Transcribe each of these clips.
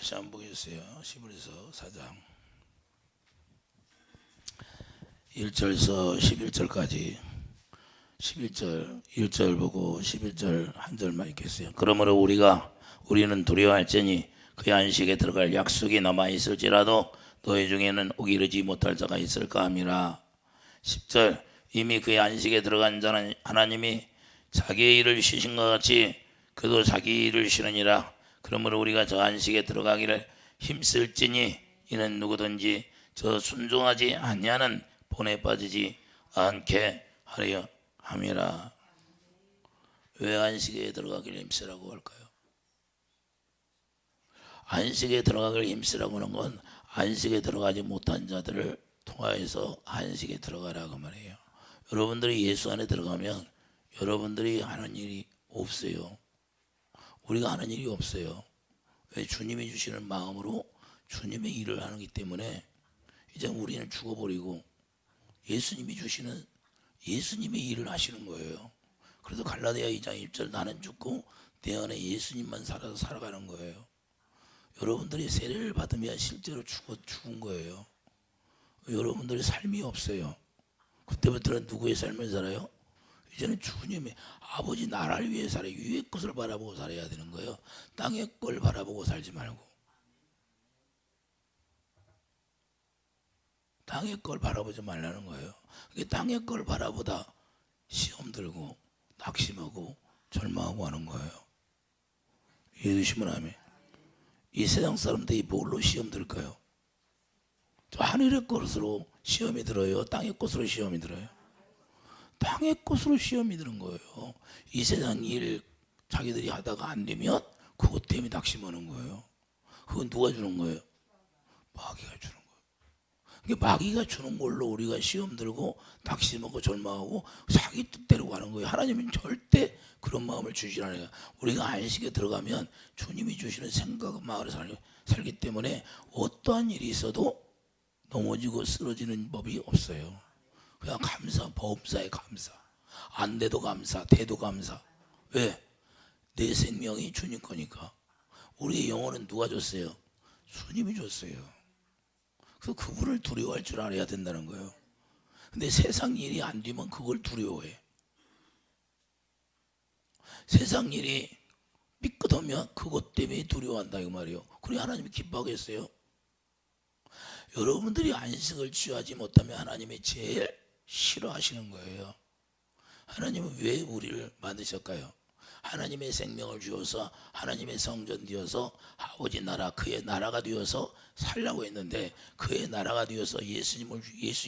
다시 한번 보겠어요. 히브리서 4장 1절에서 11절까지 11절 1절 보고 11절 한 절만 읽겠어요. 그러므로 우리는 두려워할지니 그의 안식에 들어갈 약속이 남아 있을지라도 너희 중에는 오기 이르지 못할 자가 있을까 함이라. 10절 이미 그의 안식에 들어간 자는 하나님이 자기의 일을 쉬신 것 같이 그도 자기 일을 쉬느니라. 그러므로 우리가 저 안식에 들어가기를 힘쓸지니 이는 누구든지 저 순종하지 아니하는 본에 빠지지 않게 하려 함이라. 왜 안식에 들어가기를 힘쓰라고 할까요? 안식에 들어가기를 힘쓰라고 하는 건 안식에 들어가지 못한 자들을 통하여서 안식에 들어가라고 말해요. 여러분들이 예수 안에 들어가면 여러분들이 하는 일이 없어요. 우리가 하는 일이 없어요. 왜? 주님이 주시는 마음으로 주님의 일을 하기 때문에 이제 우리는 죽어버리고 예수님이 주시는 예수님의 일을 하시는 거예요. 그래서 갈라디아 2장 1절 나는 죽고 내 안에 예수님만 살아서 살아가는 거예요. 여러분들이 세례를 받으면 실제로 죽은 거예요. 여러분들이 삶이 없어요. 그때부터는 누구의 삶을 살아요? 이제는 주님의 아버지 나라를 위해 살아요. 위의 것을 바라보고 살아야 되는 거예요. 땅의 걸 바라보고 살지 말고 땅의 걸 바라보지 말라는 거예요. 땅의 걸 바라보다 시험 들고 낙심하고 절망하고 하는 거예요. 이해되시면 아멘. 이 세상 사람들이 뭘로 시험 들까요? 저 하늘의 것으로 시험이 들어요? 땅의 것으로 시험이 들어요? 땅의 것으로 시험이 드는 거예요. 이 세상 일 자기들이 하다가 안 되면 그것 때문에 낙심하는 거예요. 그건 누가 주는 거예요? 마귀가 주는 거예요. 그러니까 마귀가 주는 걸로 우리가 시험 들고 낙심하고 절망하고 자기 뜻대로 가는 거예요. 하나님은 절대 그런 마음을 주시지 않아요. 우리가 안식에 들어가면 주님이 주시는 생각과 마음을 살기 때문에 어떠한 일이 있어도 넘어지고 쓰러지는 법이 없어요. 그냥 감사, 범사에 감사. 안 돼도 감사, 돼도 감사. 왜? 내 생명이 주님 거니까. 우리의 영혼은 누가 줬어요? 주님이 줬어요. 그래서 그분을 두려워할 줄 알아야 된다는 거예요. 근데 세상 일이 안 되면 그걸 두려워해. 세상 일이 삐끗하면 그것 때문에 두려워한다 이 말이에요. 그래 하나님이 기뻐하겠어요? 여러분들이 안식을 취하지 못하면 하나님이 제일 싫어하시는 거예요. 하나님은 왜 우리를 만드셨을까요? 하나님의 생명을 주어서 하나님의 성전 되어서 아버지 나라 그의 나라가 되어서 살라고 했는데 그의 나라가 되어서 예수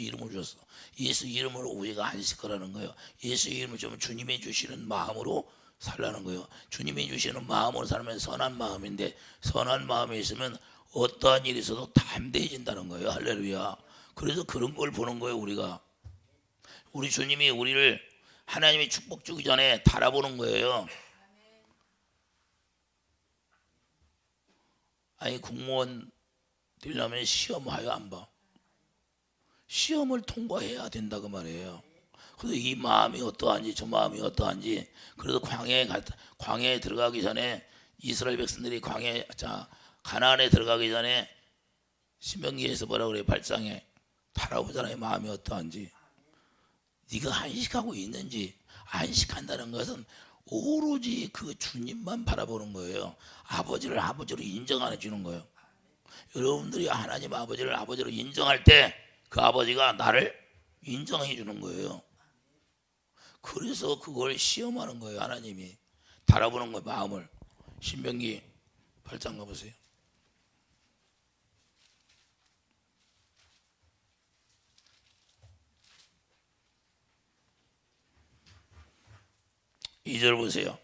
이름을 주셔서 예수 이름으로 우리가 안식하라는 거예요. 예수 이름을 주면 주님이 주시는 마음으로 살라는 거예요. 주님이 주시는 마음으로 살면 선한 마음인데 선한 마음이 있으면 어떠한 일이 있어도 담대해진다는 거예요. 할렐루야. 그래서 그런 걸 보는 거예요. 우리가 우리 주님이 우리를 하나님이 축복 주기 전에 달아보는 거예요. 아니 공무원 되려면 시험하여 안 봐. 시험을 통과해야 된다고 말이에요. 그래서 이 마음이 어떠한지 저 마음이 어떠한지 그래도 광야에 들어가기 전에 이스라엘 백성들이 가나안에 들어가기 전에 신명기에서 뭐라고 그래요? 8장에 달아보잖아요. 마음이 어떠한지. 네가 안식하고 있는지. 안식한다는 것은 오로지 그 주님만 바라보는 거예요. 아버지를 아버지로 인정 안 해주는 거예요. 여러분들이 하나님 아버지를 아버지로 인정할 때 그 아버지가 나를 인정해 주는 거예요. 그래서 그걸 시험하는 거예요. 하나님이 달아보는 거예요. 마음을. 신명기 8장 가보세요. 이 절 보세요.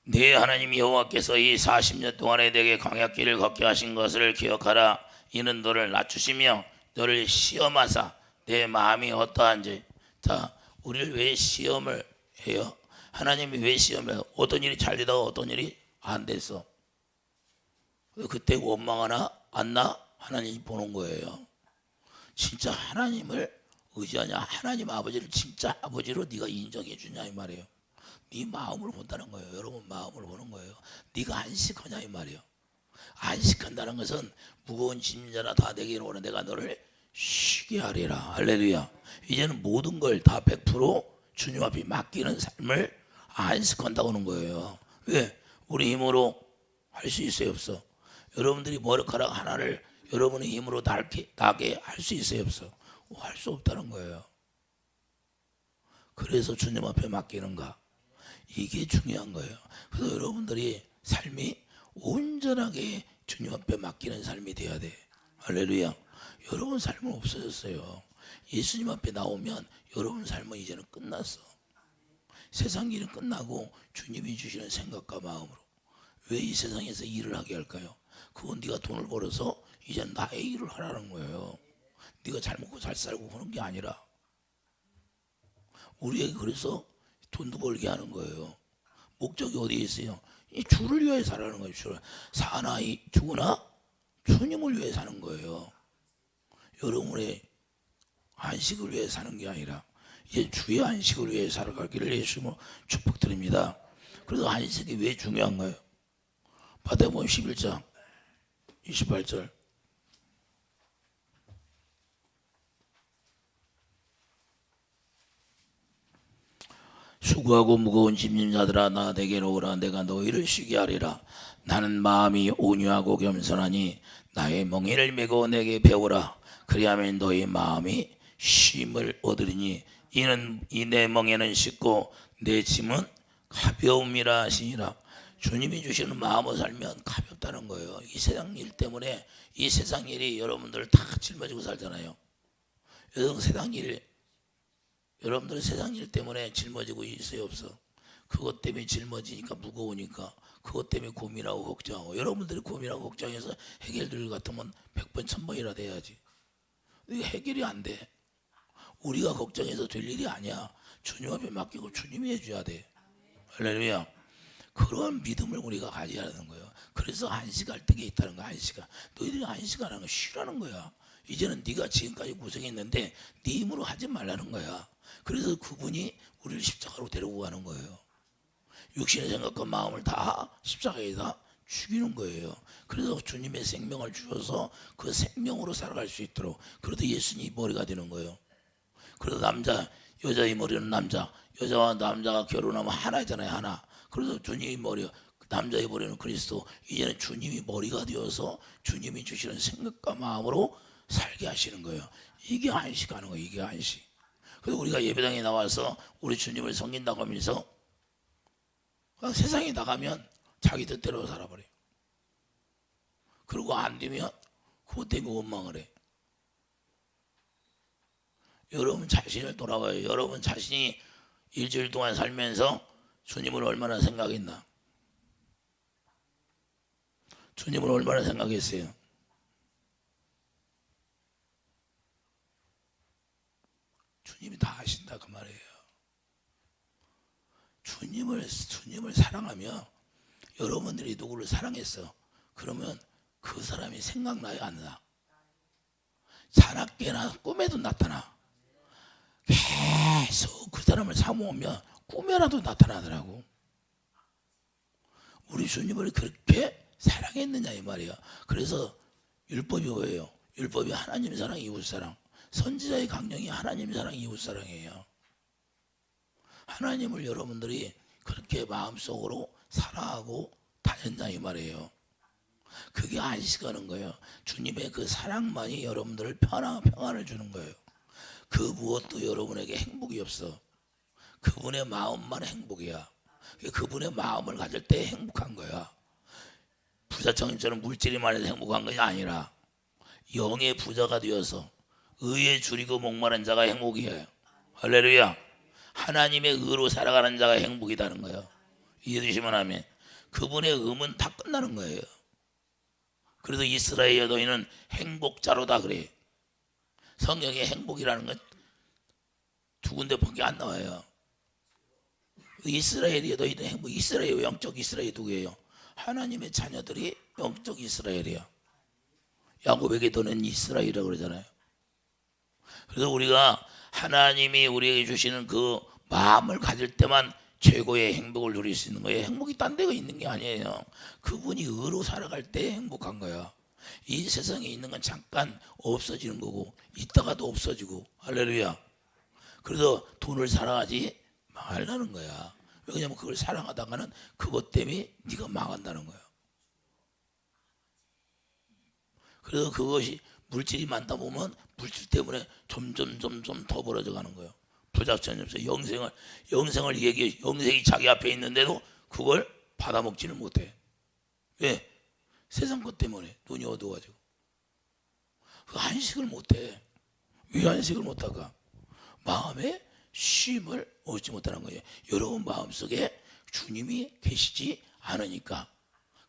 네 하나님 여호와께서 이 40년 동안에 내게 광야길을 걷게 하신 것을 기억하라. 이는 너를 낮추시며 너를 시험하사 내 마음이 어떠한지. 자, 우리를 왜 시험을 해요? 하나님이 왜 시험해요? 어떤 일이 잘 되다가 어떤 일이 안 됐어. 그때 원망하나 안나 하나님이 보는 거예요. 진짜 하나님을 의지하냐? 하나님 아버지를 진짜 아버지로 네가 인정해 주냐 이 말이에요. 네 마음을 본다는 거예요. 여러분 마음을 보는 거예요. 네가 안식하냐 이 말이에요. 안식한다는 것은 무거운 짐자라 다 내게 오라 내가 너를 쉬게 하리라. 할렐루야. 이제는 모든 걸 다 100% 주님 앞에 맡기는 삶을 안식한다고 하는 거예요. 왜? 우리 힘으로 할 수 있어요, 없어? 여러분들이 머리카락 하나를 여러분의 힘으로 나게 할 수 있어요, 없어? 할 수 없다는 거예요. 그래서 주님 앞에 맡기는가? 이게 중요한 거예요. 그래서 여러분들이 삶이 온전하게 주님 앞에 맡기는 삶이 돼야 돼. 할렐루야. 여러분 삶은 없어졌어요. 예수님 앞에 나오면 여러분 삶은 이제는 끝났어. 세상 일은 끝나고 주님이 주시는 생각과 마음으로. 왜 이 세상에서 일을 하게 할까요? 그건 네가 돈을 벌어서 이제 나의 일을 하라는 거예요. 네가 잘 먹고 잘 살고 그런 게 아니라 우리에게 그래서 돈도 벌게 하는 거예요. 목적이 어디에 있어요? 이 주를 위해 살아는 거예요. 사나 죽으나 주님을 위해 사는 거예요. 여러분의 안식을 위해 사는 게 아니라 이제 주의 안식을 위해 살아가기를 예수님으로 축복드립니다. 그래서 안식이 왜 중요한 거예요? 마태복음 11장 28절 수고하고 무거운 짐진 자들아 나 내게로 오라 내가 너희를 쉬게 하리라. 나는 마음이 온유하고 겸손하니 나의 멍에를 메고 내게 배우라. 그리하면 너희 마음이 쉼을 얻으리니 이는 이 내 멍에는 쉽고 내 짐은 가벼움이라 하시니라. 주님이 주시는 마음을 살면 가볍다는 거예요. 이 세상 일 때문에 이 세상 일이 여러분들 다 짊어지고 살잖아요. 여러분들 세상 일 때문에 짊어지고 있어요, 없어? 그것 때문에 짊어지니까 무거우니까 그것 때문에 고민하고 걱정하고 여러분들이 고민하고 걱정해서 해결될 것 같으면 100번 1000번이라 돼야지. 이게 해결이 안 돼. 우리가 걱정해서 될 일이 아니야. 주님 앞에 맡기고 주님이 해줘야 돼. 할렐루야. 그런 믿음을 우리가 가져야 하는 거예요. 그래서 안식할 때가 있다는 거야. 안식아. 너희들이 안식하라는 거 쉬라는 거야. 이제는 네가 지금까지 고생했는데 네 힘으로 하지 말라는 거야. 그래서 그분이 우리를 십자가로 데리고 가는 거예요. 육신의 생각과 마음을 다 십자가에다 죽이는 거예요. 그래서 주님의 생명을 주셔서 그 생명으로 살아갈 수 있도록. 그래도 예수님이 머리가 되는 거예요. 그래서 여자의 머리는 남자, 여자와 남자가 결혼하면 하나잖아요, 하나. 그래서 주님이 머리가, 남자의 머리는 그리스도. 이제는 주님이 머리가 되어서 주님이 주시는 생각과 마음으로 살게 하시는 거예요. 이게 안식하는 거예요. 이게 안식. 그래서 우리가 예배당에 나와서 우리 주님을 섬긴다고 하면서 그냥 세상에 나가면 자기 뜻대로 살아버려요. 그리고 안 되면 그것 때문에 원망을 해. 여러분 자신을 돌아봐요. 여러분 자신이 일주일 동안 살면서 주님을 얼마나 생각했나? 주님을 얼마나 생각했어요? 주님이 다 아신다 그 말이에요. 주님을 사랑하며 여러분들이 누구를 사랑했어. 그러면 그 사람이 생각나요, 안 나? 자나깨나 꿈에도 나타나. 계속 그 사람을 사모하면 꿈에라도 나타나더라고. 우리 주님을 그렇게 사랑했느냐 이 말이야. 그래서 율법이 뭐예요? 율법이 하나님 사랑, 이웃 사랑. 선지자의 강령이 하나님 사랑, 이웃 사랑이에요. 하나님을 여러분들이 그렇게 마음속으로 사랑하고 다녔냐 이 말이에요. 그게 안식하는 거예요. 주님의 그 사랑만이 여러분들을 평안을 주는 거예요. 그 무엇도 여러분에게 행복이 없어. 그분의 마음만 행복이야. 그분의 마음을 가질 때 행복한 거야. 부자청님처럼 물질이 많아서 행복한 것이 아니라 영의 부자가 되어서 의에 줄이고 목마른 자가 행복이에요. 할렐루야. 하나님의 의로 살아가는 자가 행복이다는 거예요. 이해되시면 하면 그분의 의는 다 끝나는 거예요. 그래서 이스라엘 너희는 행복자로다 그래. 성경에 행복이라는 건 두 군데밖에 안 나와요. 이스라엘이 너희는 행복. 이스라엘 영적 이스라엘 누구예요? 하나님의 자녀들이 영적 이스라엘이야. 야곱에게 너는 이스라엘이라고 그러잖아요. 그래서 우리가 하나님이 우리에게 주시는 그 마음을 가질 때만 최고의 행복을 누릴 수 있는 거예요. 행복이 딴 데가 있는 게 아니에요. 그분이 의로 살아갈 때 행복한 거야. 이 세상에 있는 건 잠깐 없어지는 거고 있다가도 없어지고. 할렐루야. 그래서 돈을 사랑하지 말라는 거야. 왜냐면 그걸 사랑하다가는 그것 때문에 네가 망한다는 거야. 그래서 그것이 물질이 많다 보면 물질 때문에 점점 더 벌어져 가는 거예요. 부작전이 없어요. 영생을 얘기해. 영생이 자기 앞에 있는데도 그걸 받아먹지를 못해. 왜? 세상 것 때문에 눈이 어두워가지고. 그 안식을 못해. 왜 안식을 못할까? 마음에 쉼을 얻지 못하는 거예요. 여러분 마음속에 주님이 계시지 않으니까.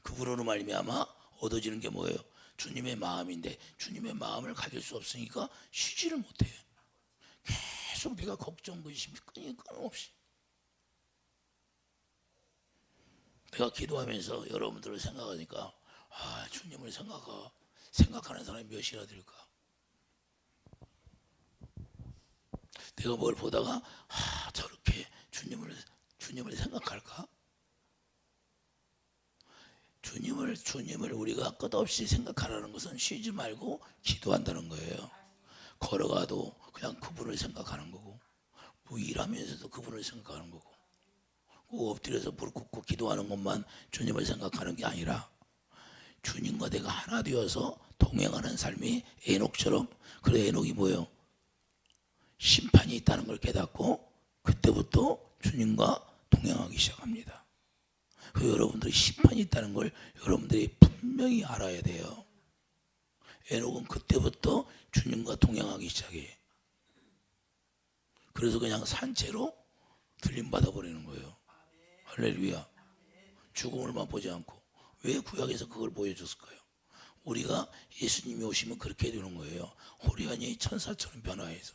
그분으로 말미암아 얻어지는 게 뭐예요? 주님의 마음인데 주님의 마음을 가질 수 없으니까 쉬지를 못해. 계속 내가 걱정, 근심이 끊임없이. 내가 기도하면서 여러분들을 생각하니까 주님을 생각하는 사람이 몇이나 될까? 내가 뭘 보다가 저렇게 주님을 생각할까? 주님을 우리가 끝없이 생각하라는 것은 쉬지 말고 기도한다는 거예요. 걸어가도 그냥 그분을 생각하는 거고, 뭐 일하면서도 그분을 생각하는 거고, 꼭 엎드려서 무릎 꿇고 기도하는 것만 주님을 생각하는 게 아니라 주님과 내가 하나 되어서 동행하는 삶이 에녹처럼. 그래, 에녹이 뭐예요? 심판이 있다는 걸 깨닫고 그때부터 주님과 동행하기 시작합니다. 그 여러분들이 심판이 있다는 걸 여러분들이 분명히 알아야 돼요. 에녹은 그때부터 주님과 동행하기 시작해. 그래서 그냥 산채로 들림받아 버리는 거예요. 할렐루야. 죽음을만 보지 않고. 왜 구약에서 그걸 보여줬을까요? 우리가 예수님이 오시면 그렇게 되는 거예요. 호리아니 천사처럼 변화해서.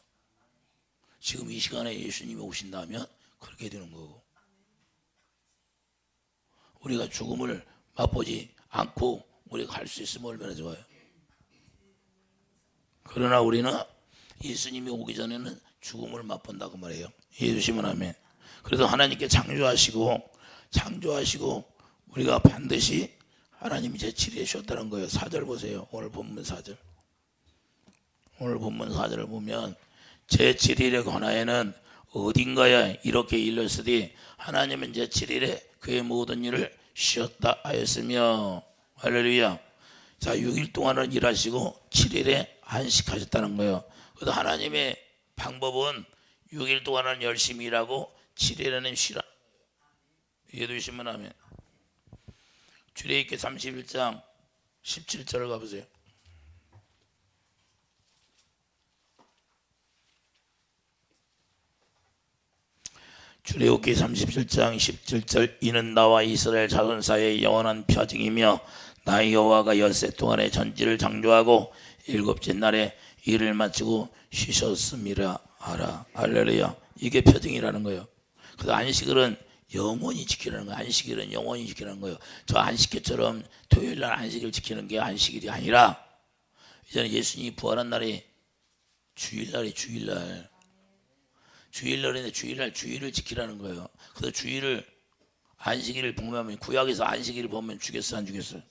지금 이 시간에 예수님이 오신다면 그렇게 되는 거고. 우리가 죽음을 맛보지 않고 우리가 갈 수 있으면 얼마나 좋아요. 그러나 우리는 예수님이 오기 전에는 죽음을 맛본다고 말해요. 예수님은 아멘. 그래서 하나님께 창조하시고 우리가 반드시 하나님이 제7일에 쉬었다는 거예요. 4절 보세요. 오늘 본문 4절. 오늘 본문 4절을 보면 제7일에 관하여는 어딘가에 이렇게 일렀으되 하나님은 제7일에 그의 모든 일을 쉬었다 하였으며. 할렐루야. 자, 6일 동안은 일하시고 7일에 안식하셨다는 거예요. 그래서 하나님의 방법은 6일 동안은 열심히 일하고 7일에는 쉬라. 이해되시면 하면 출애굽기 31장 17절을 가보세요. 출애굽기 37장 17절. 이는 나와 이스라엘 자손 사이의 영원한 표징이며 나 여호와가 엿새 동안에 전지를 창조하고 일곱째 날에 일을 마치고 쉬셨음이라 하라. 할렐루야. 이게 표징이라는 거예요. 그래서 안식일은 영원히 지키라는 거예요. 안식일은 영원히 지키라는 거예요. 저 안식일처럼 토요일날 안식일 지키는 게 안식일이 아니라 이제는 예수님이 부활한 날이 주일날인데 주일날 주일을 지키라는 거예요. 그래서 주일을 안식일을 보면 구약에서 안식일을 보면 죽였어 안 죽였어요?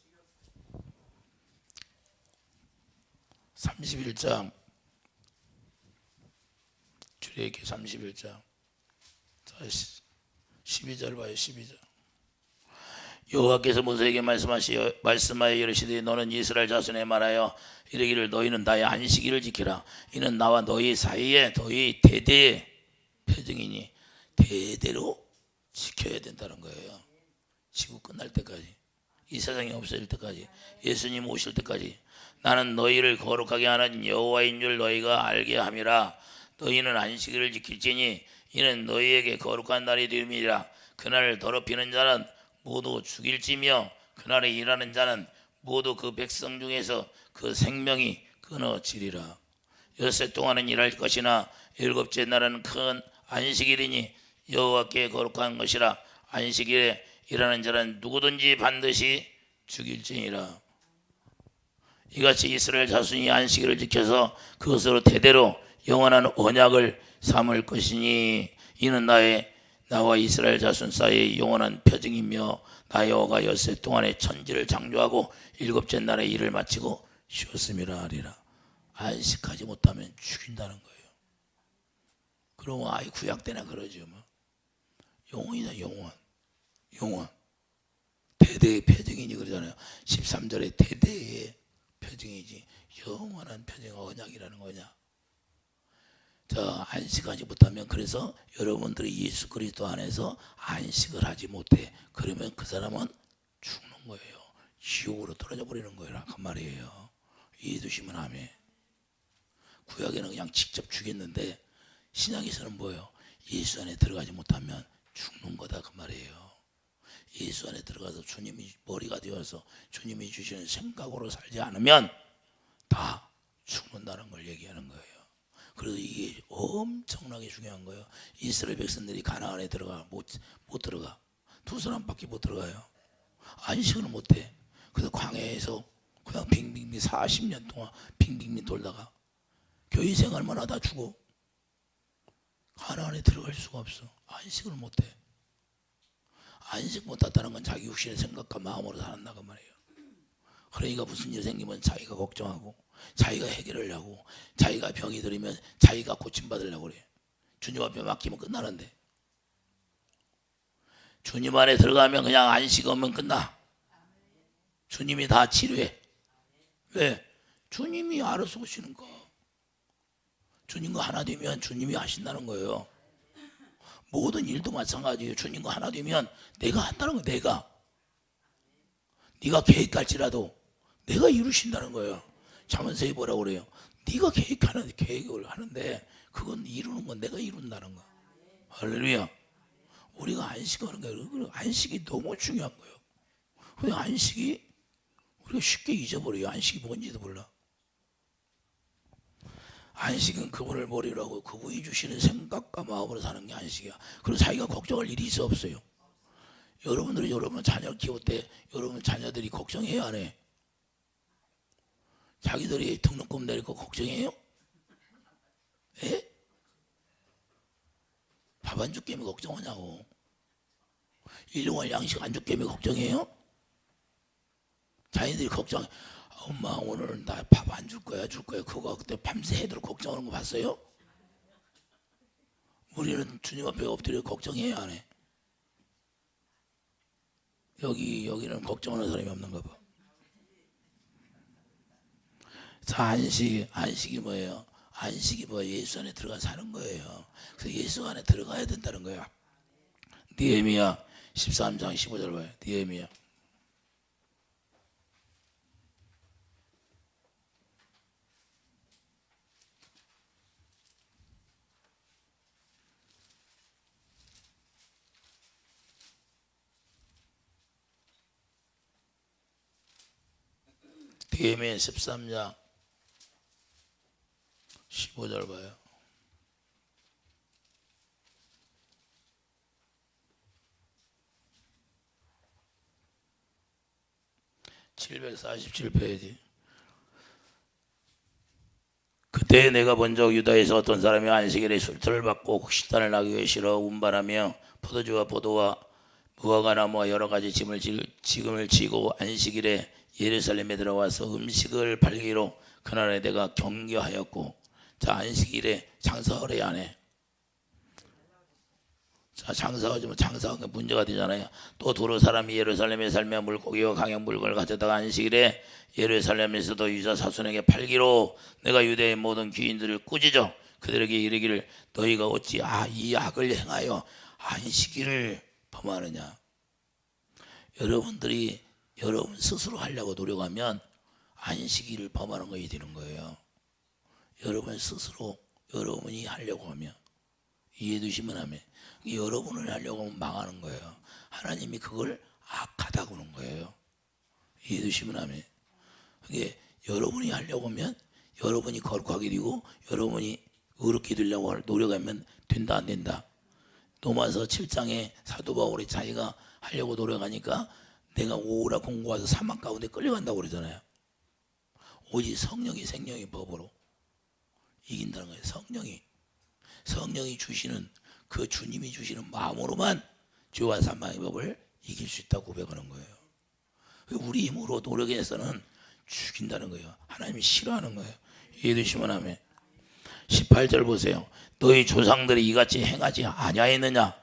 31장 출애굽기 31장 12절 봐요. 12절. 여호와께서 모세에게 말씀하여 이르시되 너는 이스라엘 자손에 말하여 이르기를 너희는 나의 안식일을 지키라. 이는 나와 너희 사이에 너희 대대의 표징이니 대대로 지켜야 된다는 거예요. 지구 끝날 때까지, 이 세상이 없어질 때까지, 예수님 오실 때까지 나는 너희를 거룩하게 하는 여호와인 줄 너희가 알게 함이라. 너희는 안식일을 지킬지니 이는 너희에게 거룩한 날이 됨이라. 그날을 더럽히는 자는 모두 죽일지며 그날에 일하는 자는 모두 그 백성 중에서 그 생명이 끊어지리라. 엿새 동안은 일할 것이나 일곱째 날은 큰 안식일이니 여호와께 거룩한 것이라. 안식일에 일하는 자는 누구든지 반드시 죽일지니라. 이같이 이스라엘 자손이 안식일을 지켜서 그것으로 대대로 영원한 언약을 삼을 것이니 이는 나의 나와 이스라엘 자손 사이에 영원한 표징이며 나 여호와가 엿새 동안에 천지를 창조하고 일곱째 날에 일을 마치고 쉬었음이라 하리라. 안식하지 못하면 죽인다는 거예요. 그러면 아이 구약 때나 그러죠. 뭐. 영원이다 영원. 영원. 대대의 표징이니 그러잖아요. 13절에 대대의 표징이지 영원한 표징 언약이라는 거냐. 자, 안식하지 못하면 그래서 여러분들이 예수 그리스도 안에서 안식을 하지 못해. 그러면 그 사람은 죽는 거예요. 지옥으로 떨어져 버리는 거예요. 그 말이에요. 이해되시면 아멘. 구약에는 그냥 직접 죽였는데 신약에서는 뭐예요? 예수 안에 들어가지 못하면 죽는 거다 그 말이에요. 예수 안에 들어가서 주님이 머리가 되어서 주님이 주시는 생각으로 살지 않으면 다 죽는다는 걸 얘기하는 거예요. 그래서 이게 엄청나게 중요한 거예요. 이스라엘 백성들이 가나안에 들어가 못 들어가. 두 사람밖에 못 들어가요. 안식을 못해. 그래서 광야에서 그냥 빙빙빙 40년 동안 빙빙빙 돌다가 교회 생활만 하다 죽어. 가나안에 들어갈 수가 없어. 안식을 못해. 안식 못했다는 건 자기 육신의 생각과 마음으로 살았나 그 말이에요. 그러니까 무슨 일 생기면 자기가 걱정하고 자기가 해결하려고 자기가 병이 들으면 자기가 고침받으려고 그래. 주님 앞에 맡기면 끝나는데 주님 안에 들어가면 그냥 안식 오면 끝나. 주님이 다 치료해. 왜? 주님이 알아서 오시는 거. 주님과 하나 되면 주님이 하신다는 거예요. 모든 일도 마찬가지예요. 주님과 하나 되면 내가 한다는 거예요. 네가 계획할지라도 내가 이루신다는 거예요. 잠언서에 뭐라고 그래요? 네가 계획을 하는데 그건 이루는 건 내가 이룬다는 거. 할렐루야. 우리가 안식하는 거예요. 안식이 너무 중요한 거예요. 근데 안식이 우리가 쉽게 잊어버려요. 안식이 뭔지도 몰라. 안식은 그분을 머리로 하고 그분이 주시는 생각과 마음으로 사는 게 안식이야. 그리고 자기가 걱정할 일이 있어 없어요? 여러분들이 여러분 자녀 키울 때 여러분 자녀들이 걱정해요 안 해? 자기들이 등록금 내릴 거 걱정해요? 예? 밥 안 줄게면 걱정하냐고. 일용할 양식 안 줄게면 걱정해요? 자기들이 걱정해. 엄마 오늘 나 밥 안 줄 거야 그거 그때 밤새 해도록 걱정하는 거 봤어요? 우리는 주님 앞에 엎드려 걱정해요 안 해? 여기는 걱정하는 사람이 없는가 봐. 자, 안식이 뭐예요? 안식이 뭐예요? 예수 안에 들어가 사는 거예요. 그래서 예수 안에 들어가야 된다는 거야. 느헤미야 13장 15절 봐요. 느헤미야. 느헤미야 13장 15절 봐요. (747페이지) 그때 내가 본 적 유다에서 어떤 사람이 안식일에 술터를 받고 식단을 나기에 싫어 운반하며 포도주와 포도와 무화과 나무와 여러 가지 짐을 지고 안식일에 예루살렘에 들어와서 음식을 팔기로 그날에 내가 경계하였고. 자, 안식일에 장사를 안 해. 자, 장사가 문제가 되잖아요. 또 두루 사람이 예루살렘에 살며 물고기와 강양 물건을 가져다가 안식일에 예루살렘에서도 유다 사손에게 팔기로 내가 유대의 모든 귀인들을 꾸짖어 그들에게 이르기를 너희가 어찌 이 악을 행하여 안식일을 범하느냐. 여러분들이 여러분 스스로 하려고 노력하면 안식일을 범하는 것이 되는 거예요. 여러분 스스로 여러분이 하려고 하면. 이해되시면 하면 여러분을 하려고 하면 망하는 거예요. 하나님이 그걸 악하다고 하는 거예요. 이해되시면 하면 그게 여러분이 하려고 하면 여러분이 거룩하게 되고 여러분이 의롭게 되려고 노력하면 된다 안 된다. 로마서 7장에 사도 바울이 자기가 하려고 노력하니까 내가 오라 공고와서 사망 가운데 끌려간다고 그러잖아요. 오직 성령이 생명의 법으로 이긴다는 거예요. 성령이 주시는 그 주님이 주시는 마음으로만 죄와 사망의 법을 이길 수 있다고 고백하는 거예요. 우리 힘으로 노력해서는 죽인다는 거예요. 하나님이 싫어하는 거예요. 이해되시면 아멘. 18절 보세요. 너희 조상들이 이같이 행하지 아니하였느냐.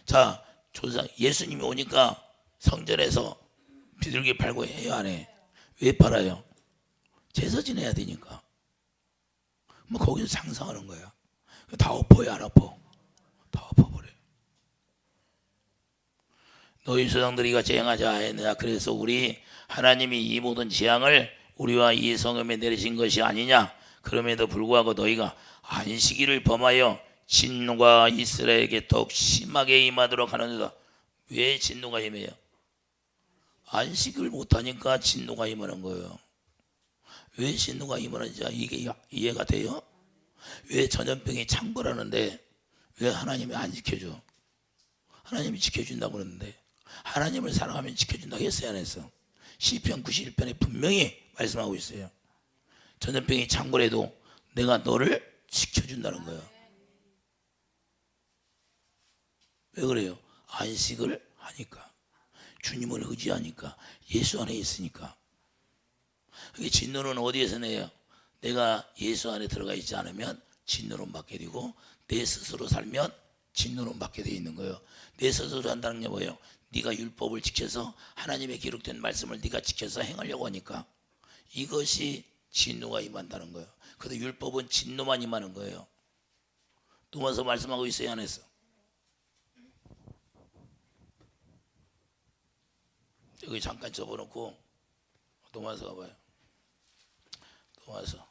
자, 조상 예수님이 오니까 성전에서 비둘기 팔고 해요, 안 해? 왜 팔아요? 제사 지내야 되니까. 뭐 거기서 장사하는 거야. 다 엎어요, 안 엎어? 다 엎어버려요. 너희 조상들이 이같이 행하지 아니하였느냐. 그래서 우리 하나님이 이 모든 재앙을 우리와 이 성읍에 내리신 것이 아니냐. 그럼에도 불구하고 너희가 안식일을 범하여 진노가 이스라엘에게 더욱 심하게 임하도록 하는도다. 왜 진노가 임해요? 안식을 못하니까 진노가 임하는 거예요. 왜 진노가 임하는지 이게 이해가 돼요? 왜 전염병이 창궐하는데 왜 하나님이 안 지켜줘? 하나님이 지켜준다고 그러는데 하나님을 사랑하면 지켜준다고 했어요, 안 했어? 시편 91편에 분명히 말씀하고 있어요. 전염병이 창궐해도 내가 너를 지켜준다는 거예요. 왜 그래요? 안식을 하니까, 주님을 의지하니까, 예수 안에 있으니까. 진노는 어디에서 내요? 내가 예수 안에 들어가 있지 않으면 진노는 받게 되고, 내 스스로 살면 진노는 받게 돼 있는 거예요. 내 스스로 한다는 게 뭐예요? 네가 율법을 지켜서 하나님의 기록된 말씀을 네가 지켜서 행하려고 하니까 이것이 진노가 임한다는 거예요. 그런데 율법은 진노만 임하는 거예요. 도마서 말씀하고 있어요, 안 했어? 여기 잠깐 접어놓고 도마서 가봐요. 도마서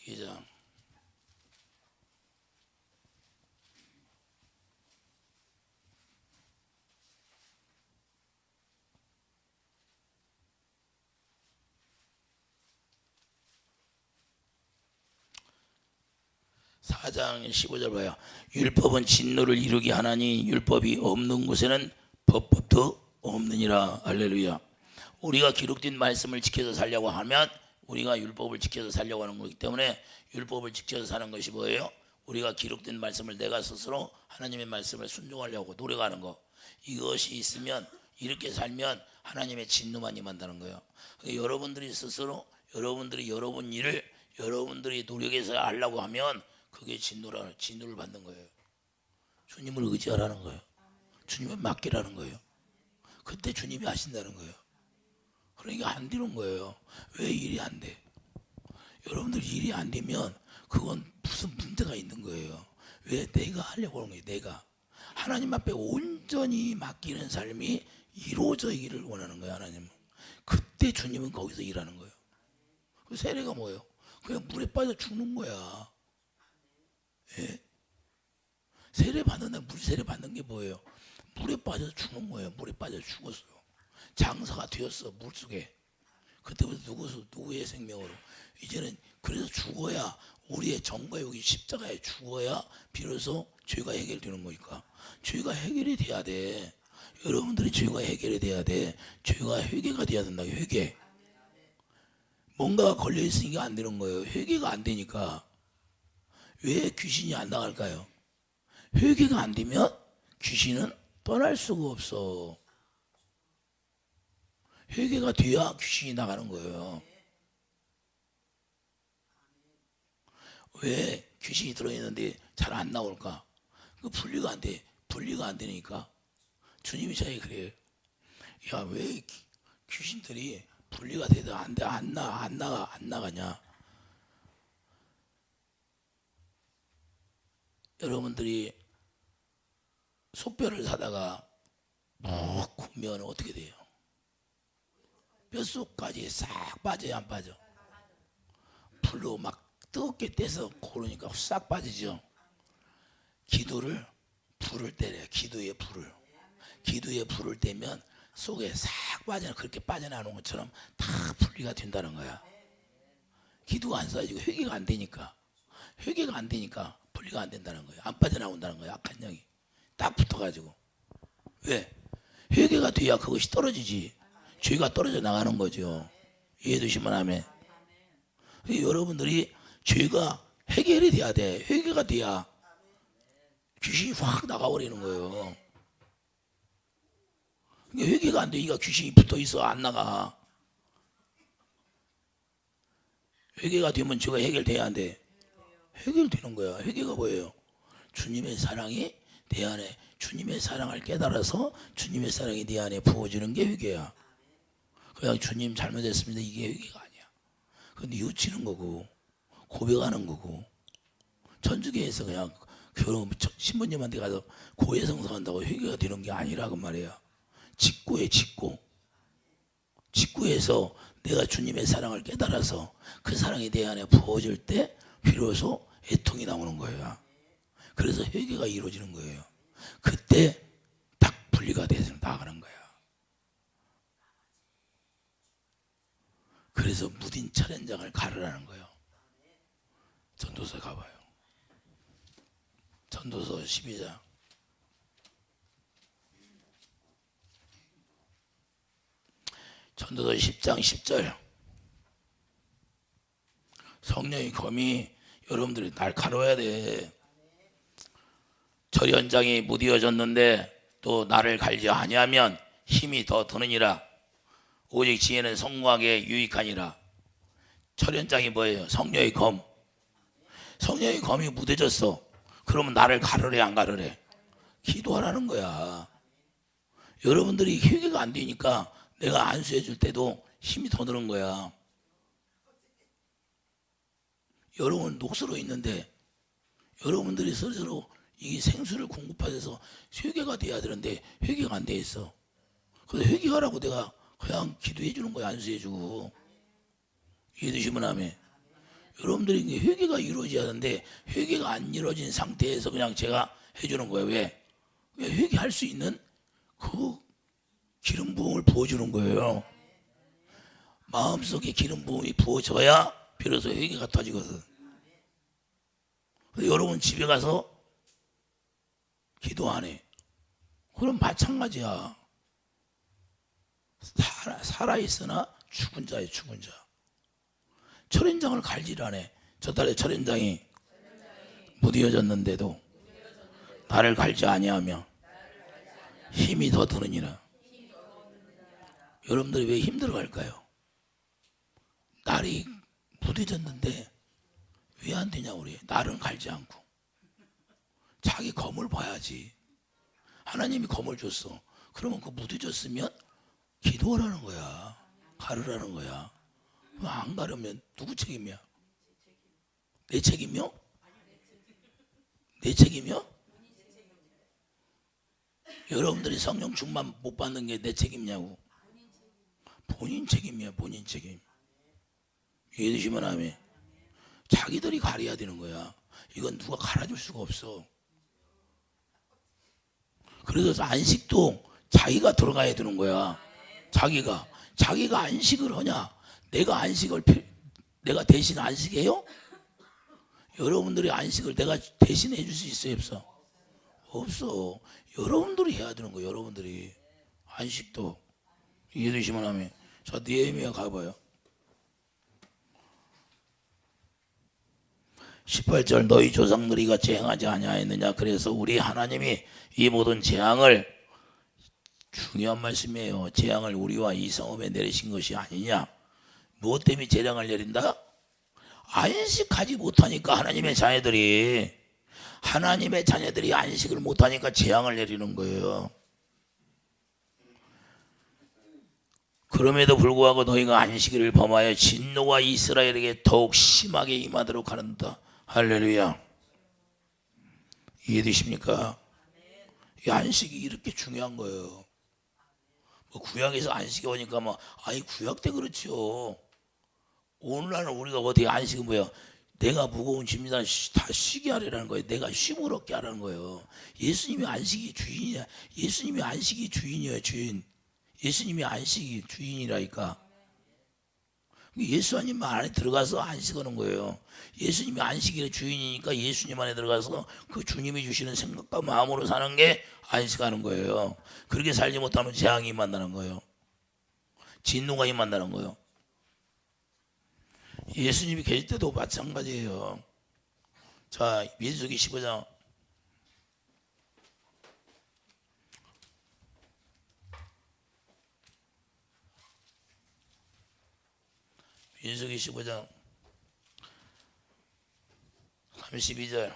2장 4장 15절 봐요. 율법은 진노를 이루게 하나니 율법이 없는 곳에는 법도 없느니라. 할렐루야. 우리가 기록된 말씀을 지켜서 살려고 하면 우리가 율법을 지켜서 살려고 하는 거기 때문에 율법을 지켜서 사는 것이 뭐예요? 우리가 기록된 말씀을 내가 스스로 하나님의 말씀을 순종하려고 노력하는 거. 이것이 있으면 이렇게 살면 하나님의 진노만 임한다는 거예요. 여러분들이 스스로 여러분들이 여러분 일을 여러분들이 노력해서 하려고 하면 그게 진노를 받는 거예요. 주님을 의지하라는 거예요. 주님을 맡기라는 거예요. 그때 주님이 하신다는 거예요. 그러니까 안 되는 거예요. 왜 일이 안 돼? 여러분들 일이 안 되면 그건 무슨 문제가 있는 거예요. 왜? 내가 하려고 하는 거예요. 내가 하나님 앞에 온전히 맡기는 삶이 이루어지기를 원하는 거예요. 하나님은. 그때 주님은 거기서 일하는 거예요. 그 세례가 뭐예요? 그냥 물에 빠져 죽는 거야. 예? 세례 받는다. 물 세례 받는 게 뭐예요? 물에 빠져 죽는 거예요. 물에 빠져 죽었어요. 장사가 되었어, 물속에. 그때부터 누구의 생명으로. 이제는 그래서 죽어야 우리의 정과 욕이 십자가에 죽어야 비로소 죄가 해결되는 거니까. 죄가 해결이 돼야 돼. 여러분들이 죄가 해결이 돼야 돼. 죄가 회개가 돼야 된다. 회개. 뭔가가 걸려있으니까 안 되는 거예요. 회개가 안 되니까. 왜 귀신이 안 나갈까요? 회개가 안 되면 귀신은 떠날 수가 없어. 회개가 돼야 귀신이 나가는 거예요. 왜 귀신이 들어있는데 잘 안 나올까? 그 분리가 안 돼. 분리가 안 되니까. 주님이 저에게 그래요. 야, 왜 귀신들이 분리가 돼도 안 나가냐? 여러분들이 소뼈를 사다가 묵 구우면 어떻게 돼요? 뼛속까지 싹 빠져요, 안 빠져? 불로 막 뜨겁게 떼서 고르니까 싹 빠지죠. 기도를 불을 떼래요. 기도의 불을. 기도의 불을 떼면 속에 싹 그렇게 빠져나오는 것처럼 다 분리가 된다는 거야. 기도가 안 쏴지고 회개가 안 되니까. 회개가 안 되니까 분리가 안 된다는 거예요. 안 빠져나온다는 거예요. 악한 영이 딱 붙어가지고. 왜? 회개가 돼야 그것이 떨어지지. 죄가 떨어져 나가는 거죠. 이해되시면 아멘. 여러분들이 죄가 해결이 돼야 돼. 회개가 돼야 귀신이 확 나가버리는 거예요. 회개가 안 되니까 귀신이 붙어 있어 안 나가. 회개가 되면 저가 해결돼야 안 돼. 해결되는 거야. 회개가 뭐예요? 주님의 사랑이 내 안에, 주님의 사랑을 깨달아서 주님의 사랑이 내 안에 부어지는 게 회개야. 그냥 주님 잘못했습니다 이게 회개가 아니야. 근데 뉘우치는 거고 고백하는 거고, 천주교에서 그냥 결혼 신부님한테 가서 고해성사한다고 회개가 되는 게 아니라 그 말이야. 직고에 직고. 직구에서 내가 주님의 사랑을 깨달아서 그 사랑이 내 안에 부어질 때 비로소 애통이 나오는 거예요. 그래서 회개가 이루어지는 거예요. 그때 딱 분리가 돼서 나가는 거야. 그래서 무딘 철현장을 가르라는 거예요. 전도서 가봐요. 전도서 12장. 전도서 10장 10절. 성령의 검이 여러분들이 날 가려야 돼. 절연장이 무디어졌는데 또 나를 갈지 아니하면 힘이 더 드느니라. 오직 지혜는 성공하게 유익하니라. 절연장이 뭐예요? 성령의 검. 성령의 검이 무뎌졌어. 그러면 나를 가르래 안 가르래? 기도하라는 거야. 여러분들이 회개가 안 되니까 내가 안수해 줄 때도 힘이 더 드는 거야. 여러분 녹수로 있는데 여러분들이 스스로 이 생수를 공급하셔서 회개가 돼야 되는데 회개가 안 돼 있어. 그래서 회개하라고 내가 그냥 기도해 주는 거야. 안수해 주고. 이해되시면 아멘. 여러분들이 회개가 이루어져야 하는데 회개가 안 이루어진 상태에서 그냥 제가 해주는 거예요. 왜? 회개할 수 있는 그 기름 부음을 부어주는 거예요. 마음속에 기름 부음이 부어져야 비로소 회개가 터지거든. 여러분 집에 가서 기도 안 해. 그럼 마찬가지야. 살아있으나 죽은 자예요. 죽은 자. 철인장을 갈질 안 해. 저 달에 철인장이 무디어졌는데도 나를 갈지 아니하며 힘이 더 드느니라. 여러분들이 왜 힘들어할까요? 날이 무뎌졌는데 왜 안 되냐고 그래. 날은 갈지 않고 자기 검을 봐야지. 하나님이 검을 줬어. 그러면 그 무뎌졌으면 기도하라는 거야. 가르라는 거야. 안 가르면 누구 책임이야? 내 책임이요? 내 책임이요? 여러분들이 성령 충만 못 받는 게 내 책임이냐고. 본인 책임이야. 본인 책임. 이해되시면 아멘. 자기들이 가려야 되는 거야. 이건 누가 갈아줄 수가 없어. 그래서 안식도 자기가 들어가야 되는 거야. 자기가 안식을 하냐? 내가 대신 안식해요? 여러분들이 안식을 내가 대신 해줄 수 있어요? 없어? 없어. 여러분들이 해야 되는 거예요. 여러분들이 안식도. 이해되시면 하면. 자, 느헤미야 가봐요. 18절. 너희 조상들이 같이 행하지 아니하였느냐? 그래서 우리 하나님이 이 모든 재앙을, 중요한 말씀이에요. 재앙을 우리와 이 성읍에 내리신 것이 아니냐? 무엇 때문에 재앙을 내린다? 안식하지 못하니까 하나님의 자녀들이 안식을 못하니까 재앙을 내리는 거예요. 그럼에도 불구하고 너희가 안식일을 범하여 진노가 이스라엘에게 더욱 심하게 임하도록 하는다. 할렐루야. 이해되십니까? 이 안식이 이렇게 중요한 거예요. 뭐 구약에서 안식이 오니까 아니 구약 때 그렇죠. 오늘날은 우리가 어떻게 안식은 뭐야? 내가 무거운 짐이다 다 쉬게 하려는 거예요. 내가 쉼을 얻게 하라는 거예요. 예수님이 안식이 주인이야. 예수님이 안식이 주인이에요. 주인. 예수님이 안식이 주인이라니까. 예수님 안에 들어가서 안식하는 거예요. 예수님이 안식의 주인이니까 예수님 안에 들어가서 그 주님이 주시는 생각과 마음으로 사는 게 안식하는 거예요. 그렇게 살지 못하면 재앙이 임한다는 거예요. 진노가 임한다는 거예요. 예수님이 계실 때도 마찬가지예요. 자, 민수기 15장. 민수기 15장 32절.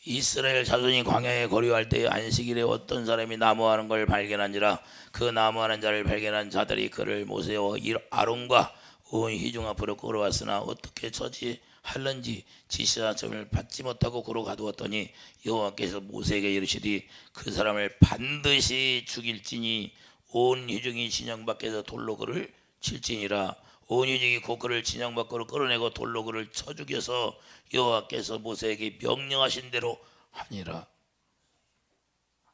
이스라엘 자손이 광야에 거류할 때에 안식일에 어떤 사람이 나무하는 걸 발견한지라. 그 나무하는 자를 발견한 자들이 그를 모세와 아론과 온 회중 앞으로 끌어왔으나 어떻게 처치할는지 지시사점을 받지 못하고 그로 가두었더니 여호와께서 모세에게 이르시되 그 사람을 반드시 죽일지니 온 회중이 진영 밖에서 돌로 그를 칠지니라. 온 회중이 곧 그를 진영 밖으로 끌어내고 돌로 그를 쳐 죽여서 여호와께서 모세에게 명령하신 대로 하니라.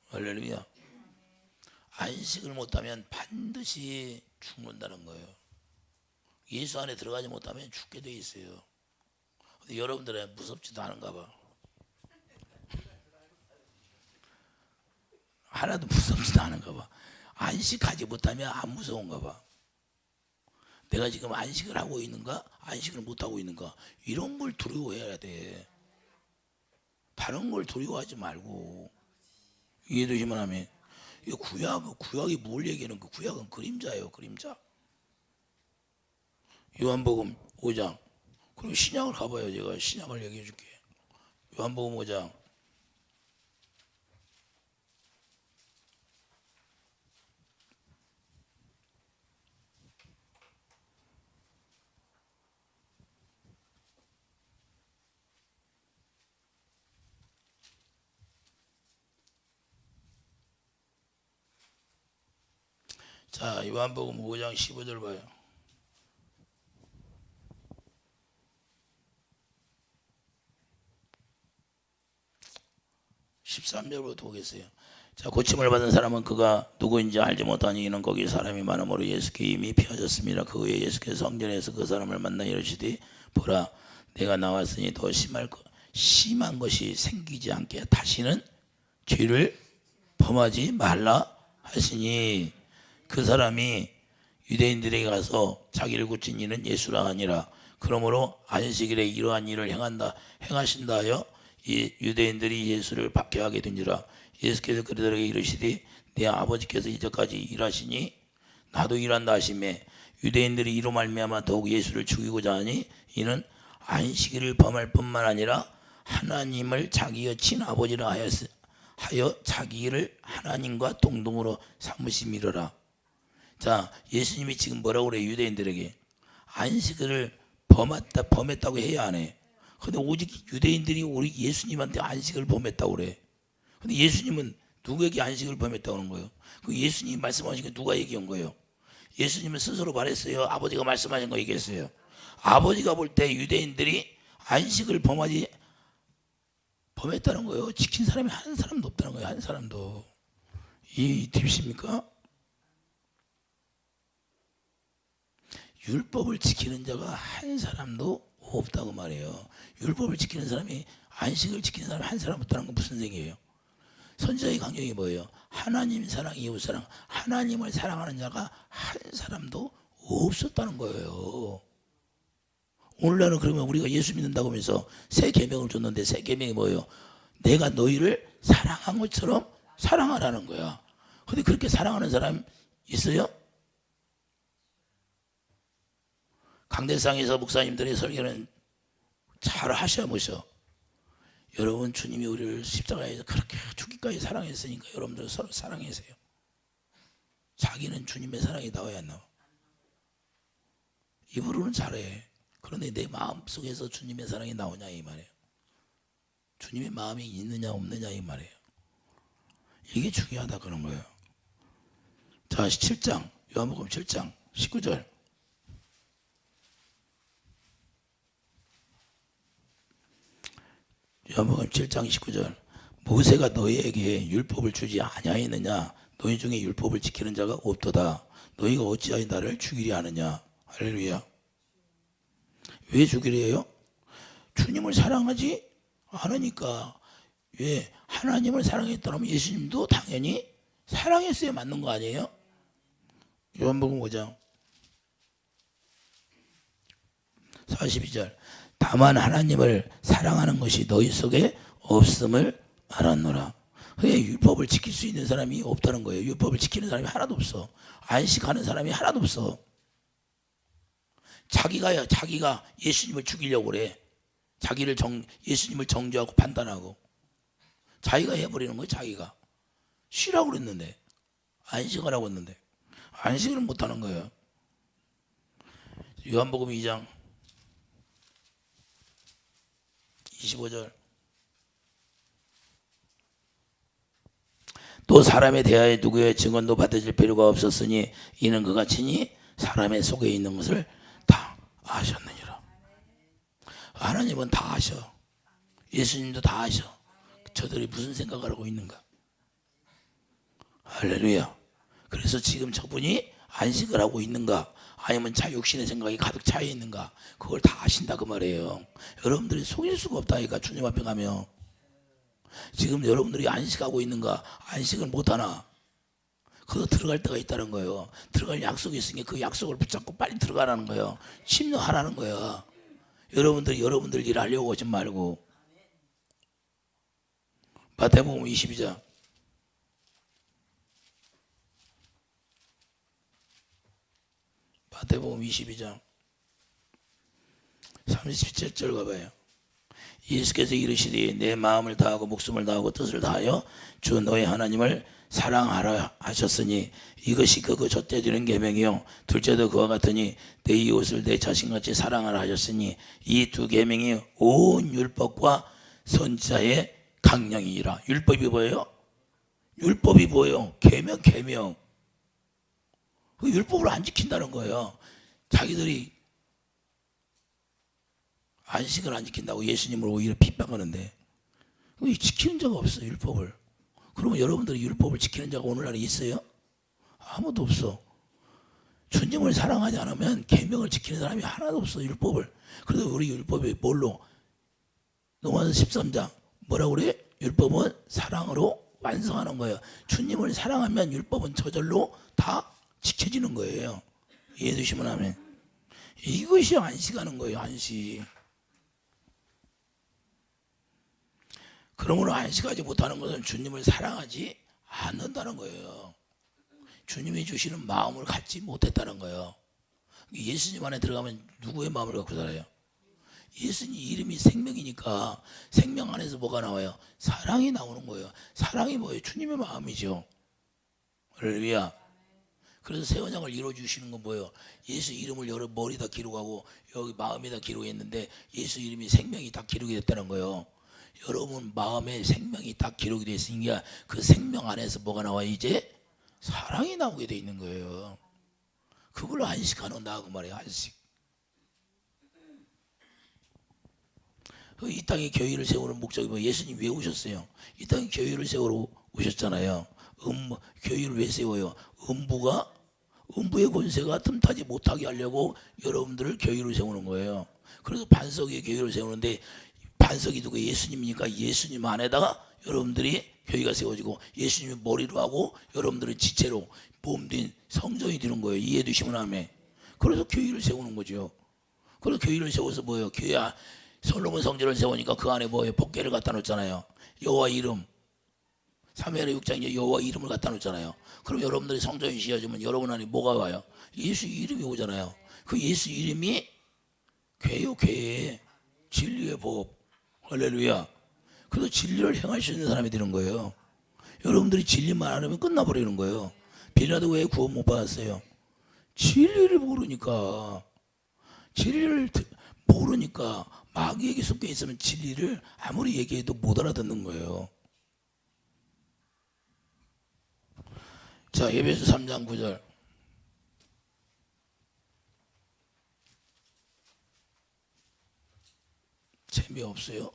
할렐루야. 안식을 못하면 반드시 죽는다는 거예요. 예수 안에 들어가지 못하면 죽게 돼 있어요. 근데 여러분들은 무섭지도 않은가 봐. 하나도 무섭지도 않은가 봐. 안식하지 못하면 안 무서운가 봐. 내가 지금 안식을 하고 있는가 안식을 못하고 있는가 이런 걸 두려워해야 돼. 다른 걸 두려워하지 말고. 이해되시면 하면 이 구약이 뭘 얘기하는 그 구약은 그림자예요. 그림자. 요한복음 5장. 그리고 신약을 가봐요. 제가 신약을 얘기해 줄게. 요한복음 5장 자, 요한복음 5장 15절 봐요. (13절부터) 보겠어요. 자, 고침을 받은 사람은 그가 누구인지 알지 못하니 이는 거기 사람이 많음으로 예수께 이미 피하셨습니다. 그 후에 예수께서 성전에서 그 사람을 만나 이르시되 보라 내가 나왔으니 더 심한 것이 생기지 않게 다시는 죄를 범하지 말라 하시니 그 사람이 유대인들에게 가서 자기를 고친 이는 예수라 하니라. 그러므로 안식일에 이러한 일을 행하신다 하여 이 유대인들이 예수를 박해하게 된지라. 예수께서 그들에게 이르시되 내 아버지께서 이제까지 일하시니 나도 일한다 하시매 유대인들이 이로 말미암아 더욱 예수를 죽이고자 하니 이는 안식일을 범할 뿐만 아니라 하나님을 자기의 친아버지라 하여 자기를 하나님과 동등으로 삼으심이로라. 자, 예수님이 지금 뭐라고 그래요? 유대인들에게 안식일을 범했다고 해야 안 해. 근데 오직 유대인들이 우리 예수님한테 안식을 범했다고 그래. 근데 예수님은 누구에게 안식을 범했다고 하는 거예요? 그 예수님이 말씀하신 게 누가 얘기한 거예요? 예수님은 스스로 말했어요? 아버지가 말씀하신 거 얘기했어요? 아버지가 볼 때 유대인들이 안식을 범했다는 거예요. 지킨 사람이 한 사람도 없다는 거예요. 한 사람도. 이해되십니까? 율법을 지키는 자가 한 사람도 없다고 말해요. 율법을 지키는 사람이 안식을 지키는 사람이 한 사람 없다는 건 무슨 얘기예요? 선지자의 강령이 뭐예요? 하나님 사랑, 이웃 사랑. 하나님을 사랑하는 자가 한 사람도 없었다는 거예요. 오늘날은 그러면 우리가 예수 믿는다고 하면서 새 계명을 줬는데 새 계명이 뭐예요? 내가 너희를 사랑한 것처럼 사랑하라는 거야. 근데 그렇게 사랑하는 사람 있어요? 강대상에서 목사님들이 설교는 잘 하셔보셔. 여러분 주님이 우리를 십자가에서 그렇게 죽기까지 사랑했으니까 여러분들 서로 사랑하세요. 자기는 주님의 사랑이 나와야 안 나와. 입으로는 잘해. 그런데 내 마음속에서 주님의 사랑이 나오냐 이 말이에요. 주님의 마음이 있느냐 없느냐 이 말이에요. 이게 중요하다 그런 거예요. 자, 7장 요한복음 7장 19절. 요한복음 7장 19절. 모세가 너희에게 율법을 주지 아니하였느냐? 너희 중에 율법을 지키는 자가 없도다. 너희가 어찌하여 나를 죽이려 하느냐? 할렐루야. 왜 죽이려 해요? 주님을 사랑하지 않으니까. 왜? 하나님을 사랑했더라면 예수님도 당연히 사랑했어야 맞는 거 아니에요? 요한복음 5장 42절. 다만 하나님을 사랑하는 것이 너희 속에 없음을 알았노라. 그게 율법을 지킬 수 있는 사람이 없다는 거예요. 율법을 지키는 사람이 하나도 없어. 안식하는 사람이 하나도 없어. 자기가 예수님을 죽이려고 그래. 예수님을 정죄하고 판단하고 자기가 해버리는 거예요. 자기가 쉬라고 그랬는데, 안식하라고 했는데 안식을 못하는 거예요. 요한복음 2장 25절. 또 사람에 대하여 누구의 증언도 받으실 필요가 없었으니 이는 그가 친히 사람의 속에 있는 것을 다 아셨느니라. 하나님은 다 아셔. 예수님도 다 아셔. 저들이 무슨 생각을 하고 있는가. 할렐루야. 그래서 지금 저분이 안식을 하고 있는가, 아니면 자 육신의 생각이 가득 차 있는가, 그걸 다 아신다 그 말이에요. 여러분들이 속일 수가 없다니까. 주님 앞에 가면 지금 여러분들이 안식하고 있는가, 안식을 못하나, 그거 들어갈 때가 있다는 거예요. 들어갈 약속이 있으니까 그 약속을 붙잡고 빨리 들어가라는 거예요. 침노하라는 거예요. 여러분들 일 하려고 하지 말고. 마태복음 22장 마태복음 22장 37절 가봐요. 예수께서 이르시되 내 마음을 다하고 목숨을 다하고 뜻을 다하여 주 너의 하나님을 사랑하라 하셨으니 이것이 그 젖대주는 계명이요 둘째도 그와 같으니 내 이웃을 내 자신같이 사랑하라 하셨으니 이 두 계명이 온 율법과 선지자의 강령이니라. 율법이 뭐예요? 율법이 뭐예요? 계명. 그 율법을 안 지킨다는 거예요. 자기들이 안식을 안 지킨다고 예수님을 오히려 핍박하는데 지키는 자가 없어, 율법을. 그러면 여러분들이 율법을 지키는 자가 오늘날에 있어요? 아무도 없어. 주님을 사랑하지 않으면 계명을 지키는 사람이 하나도 없어, 율법을. 그래도 우리 율법이 뭘로? 로마서 13장 뭐라고 그래? 율법은 사랑으로 완성하는 거예요. 주님을 사랑하면 율법은 저절로 다 지켜지는 거예요. 이해되시면 아멘. 이것이 안식하는 거예요. 안식. 그러므로 안식하지 못하는 것은 주님을 사랑하지 않는다는 거예요. 주님이 주시는 마음을 갖지 못했다는 거예요. 예수님 안에 들어가면 누구의 마음을 갖고 살아요? 예수님 이름이 생명이니까 생명 안에서 뭐가 나와요? 사랑이 나오는 거예요. 사랑이 뭐예요? 주님의 마음이죠. 할렐루야. 그래서 새 언약을 이루어주시는 건 뭐예요? 예수 이름을 여러 머리다 기록하고 여기 마음에다 기록했는데 예수 이름이 생명이 다 기록이 됐다는 거예요. 여러분 마음에 생명이 다 기록이 됐으니까 그 생명 안에서 뭐가 나와요? 이제 사랑이 나오게 돼 있는 거예요. 그걸로 안식하는다 그 말이에요. 안식. 이 땅에 교회를 세우는 목적이 뭐? 예수님 왜 오셨어요? 이 땅에 교회를 세우러 오셨잖아요. 교회를 왜 세워요? 음부의 권세가 틈타지 못하게 하려고 여러분들을 교회로 세우는 거예요. 그래서 반석의 교회를 세우는데 반석이 누구? 예수님이니까 예수님 안에다가 여러분들이 교회가 세워지고 예수님이 머리로 하고 여러분들은 지체로 몸된 성전이 되는 거예요. 이해되시면 아멘. 그래서 교회를 세우는 거죠. 그래서 교회를 세워서 뭐예요? 교회 솔로몬 성전을 세우니까 그 안에 뭐예요? 법궤를 갖다 놓잖아요. 여호와 이름. 사무엘의 6장에 여호와 이름을 갖다 놓잖아요. 그럼 여러분들이 성전이 지어지면 여러분 안에 뭐가 와요? 예수 이름이 오잖아요. 그 예수 이름이 교회요, 교회. 진리의 법. 할렐루야. 그래서 진리를 행할 수 있는 사람이 되는 거예요. 여러분들이 진리만 안 하면 끝나버리는 거예요. 빌라도 왜 구원 못 받았어요? 진리를 모르니까. 진리를 모르니까 마귀에게 속해 있으면 진리를 아무리 얘기해도 못 알아듣는 거예요. 자, 에베소 3장 9절. 재미없어요?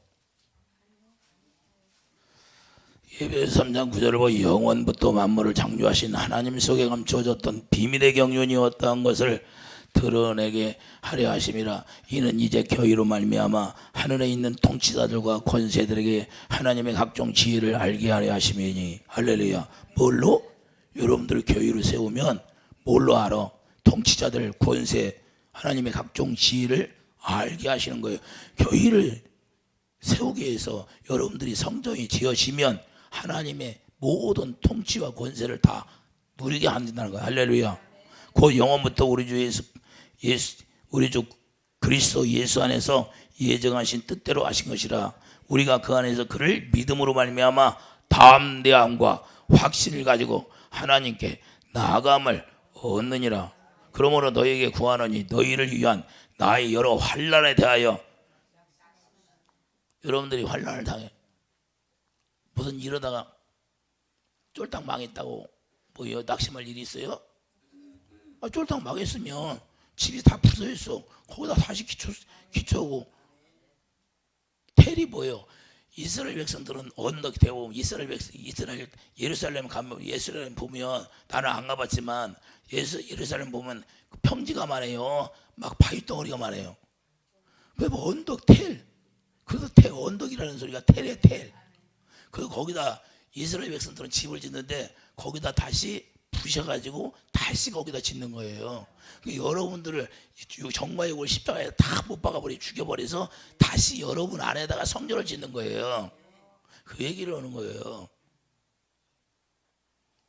에베소 3장 9절을 보고 영원부터 만물을 창조하신 하나님 속에 감추어졌던 비밀의 경륜이 어떠한 것을 드러내게 하려 하심이라. 이는 이제 교회로 말미암아 하늘에 있는 통치자들과 권세들에게 하나님의 각종 지혜를 알게 하려 하심이니. 할렐루야. 뭘로? 여러분들 교회를 세우면 뭘로 알아? 통치자들, 권세, 하나님의 각종 지혜를 알게 하시는 거예요. 교회를 세우기 위해서 여러분들이 성전이 지어지면 하나님의 모든 통치와 권세를 다 누리게 한다는 거예요. 할렐루야. 그 영원부터 우리 주 우리 주 그리스도 예수 안에서 예정하신 뜻대로 하신 것이라. 우리가 그 안에서 그를 믿음으로 말미암아 담대함과 확신을 가지고 하나님께 나아감을 얻느니라. 그러므로 너희에게 구하노니 너희를 위한 나의 여러 환난에 대하여. 여러분들이 환난을 당해 무슨 이러다가 쫄딱 망했다고 뭐 낙심할 일이 있어요? 쫄딱 망했으면 집이 다 부서졌어. 거기다 다시 기초하고. 텔이 뭐예요? 이스라엘 백성들은 언덕 대고 이스라엘 예루살렘 가면 예루살렘 보면 나는 안 가봤지만 예루살렘 보면 평지가 많아요. 막 바위덩어리가 많아요. 왜 뭐 언덕 텔? 그래서 언덕이라는 소리가 텔이에요. 텔. 그리고 거기다 이스라엘 백성들은 집을 짓는데 거기다 다시 부셔가지고 다시 거기다 짓는 거예요. 여러분들을 정마욕을 십자가에 다 못 박아버리고 죽여버려서 다시 여러분 안에다가 성전을 짓는 거예요. 그 얘기를 하는 거예요.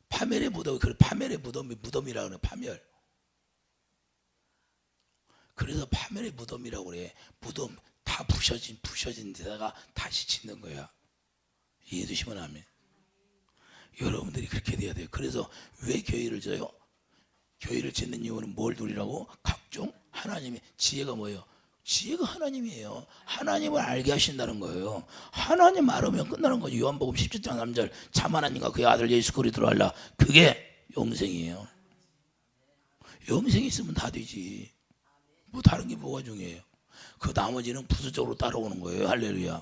파멸의 무덤, 그 파멸의 무덤이라고 그래. 파멸. 그래서 파멸의 무덤이라고 그래. 무덤 다 부셔진 데다가 다시 짓는 거야. 이해되시면 아멘. 여러분들이 그렇게 돼야 돼요. 그래서 왜 교회를 져요? 교회를 짓는 이유는 뭘 누리라고? 각종 하나님의 지혜가 뭐예요? 지혜가 하나님이에요. 하나님을 알게 하신다는 거예요. 하나님 알으면 끝나는 거죠. 요한복음 17장 3절 참 하나님과 그의 아들 예수 그리스도를 알라. 그게 영생이에요. 영생이 있으면 다 되지. 뭐 다른 게 뭐가 중요해요? 그 나머지는 부수적으로 따라오는 거예요. 할렐루야.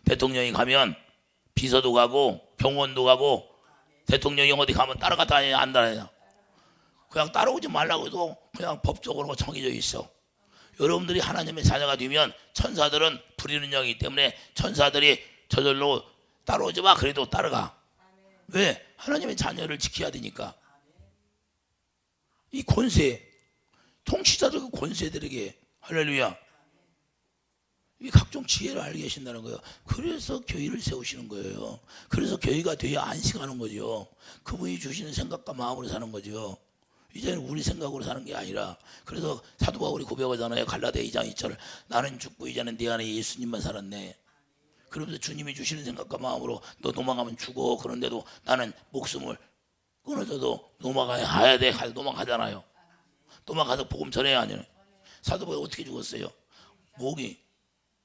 대통령이 가면 비서도 가고 병원도 가고 대통령이 어디 가면 따라갔다 안 따라요. 그냥 따라오지 말라고 해도 그냥 법적으로 정해져 있어. 여러분들이 하나님의 자녀가 되면 천사들은 부리는 영이기 때문에 천사들이 저절로 따라오지 마 그래도 따라가. 왜? 하나님의 자녀를 지켜야 되니까. 이 권세 통치자들 그 권세들에게 할렐루야 이 각종 지혜를 알게 하신다는 거예요. 그래서 교회를 세우시는 거예요. 그래서 교회가 돼야 안식하는 거죠. 그분이 주시는 생각과 마음으로 사는 거죠. 이제는 우리 생각으로 사는 게 아니라. 그래서 사도 바울이 고백하잖아요. 갈라디아 2장 2절 나는 죽고 이제는 내 안에 예수님만 살았네. 그러면서 주님이 주시는 생각과 마음으로 너 도망가면 죽어. 그런데도 나는 목숨을 끊어져도 도망가야 돼. 도망가잖아요. 도망가서 복음 전해야 하냐. 사도 바울이 어떻게 죽었어요? 목이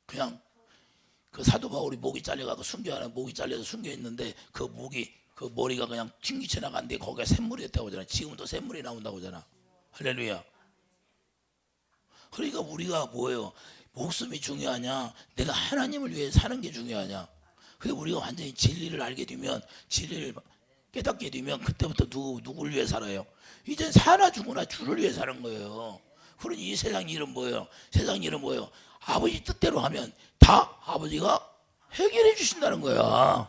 그냥 그 사도 바울이 목이 잘려가고 목이 잘려서 숨겨 있는데 그 목이 그 머리가 그냥 튕기쳐 나간데 거기가 샘물이 됐다고 하잖아. 지금도 샘물이 나온다고 하잖아. 할렐루야. 그러니까 우리가 뭐예요? 목숨이 중요하냐? 내가 하나님을 위해 사는 게 중요하냐? 그게 우리가 완전히 진리를 알게 되면 진리를 깨닫게 되면 그때부터 누구를 위해 살아요? 이젠 사나 죽으나 주를 위해 사는 거예요. 그러니 이 세상 일은 뭐예요? 세상 일은 뭐예요? 아버지 뜻대로 하면 다 아버지가 해결해 주신다는 거야.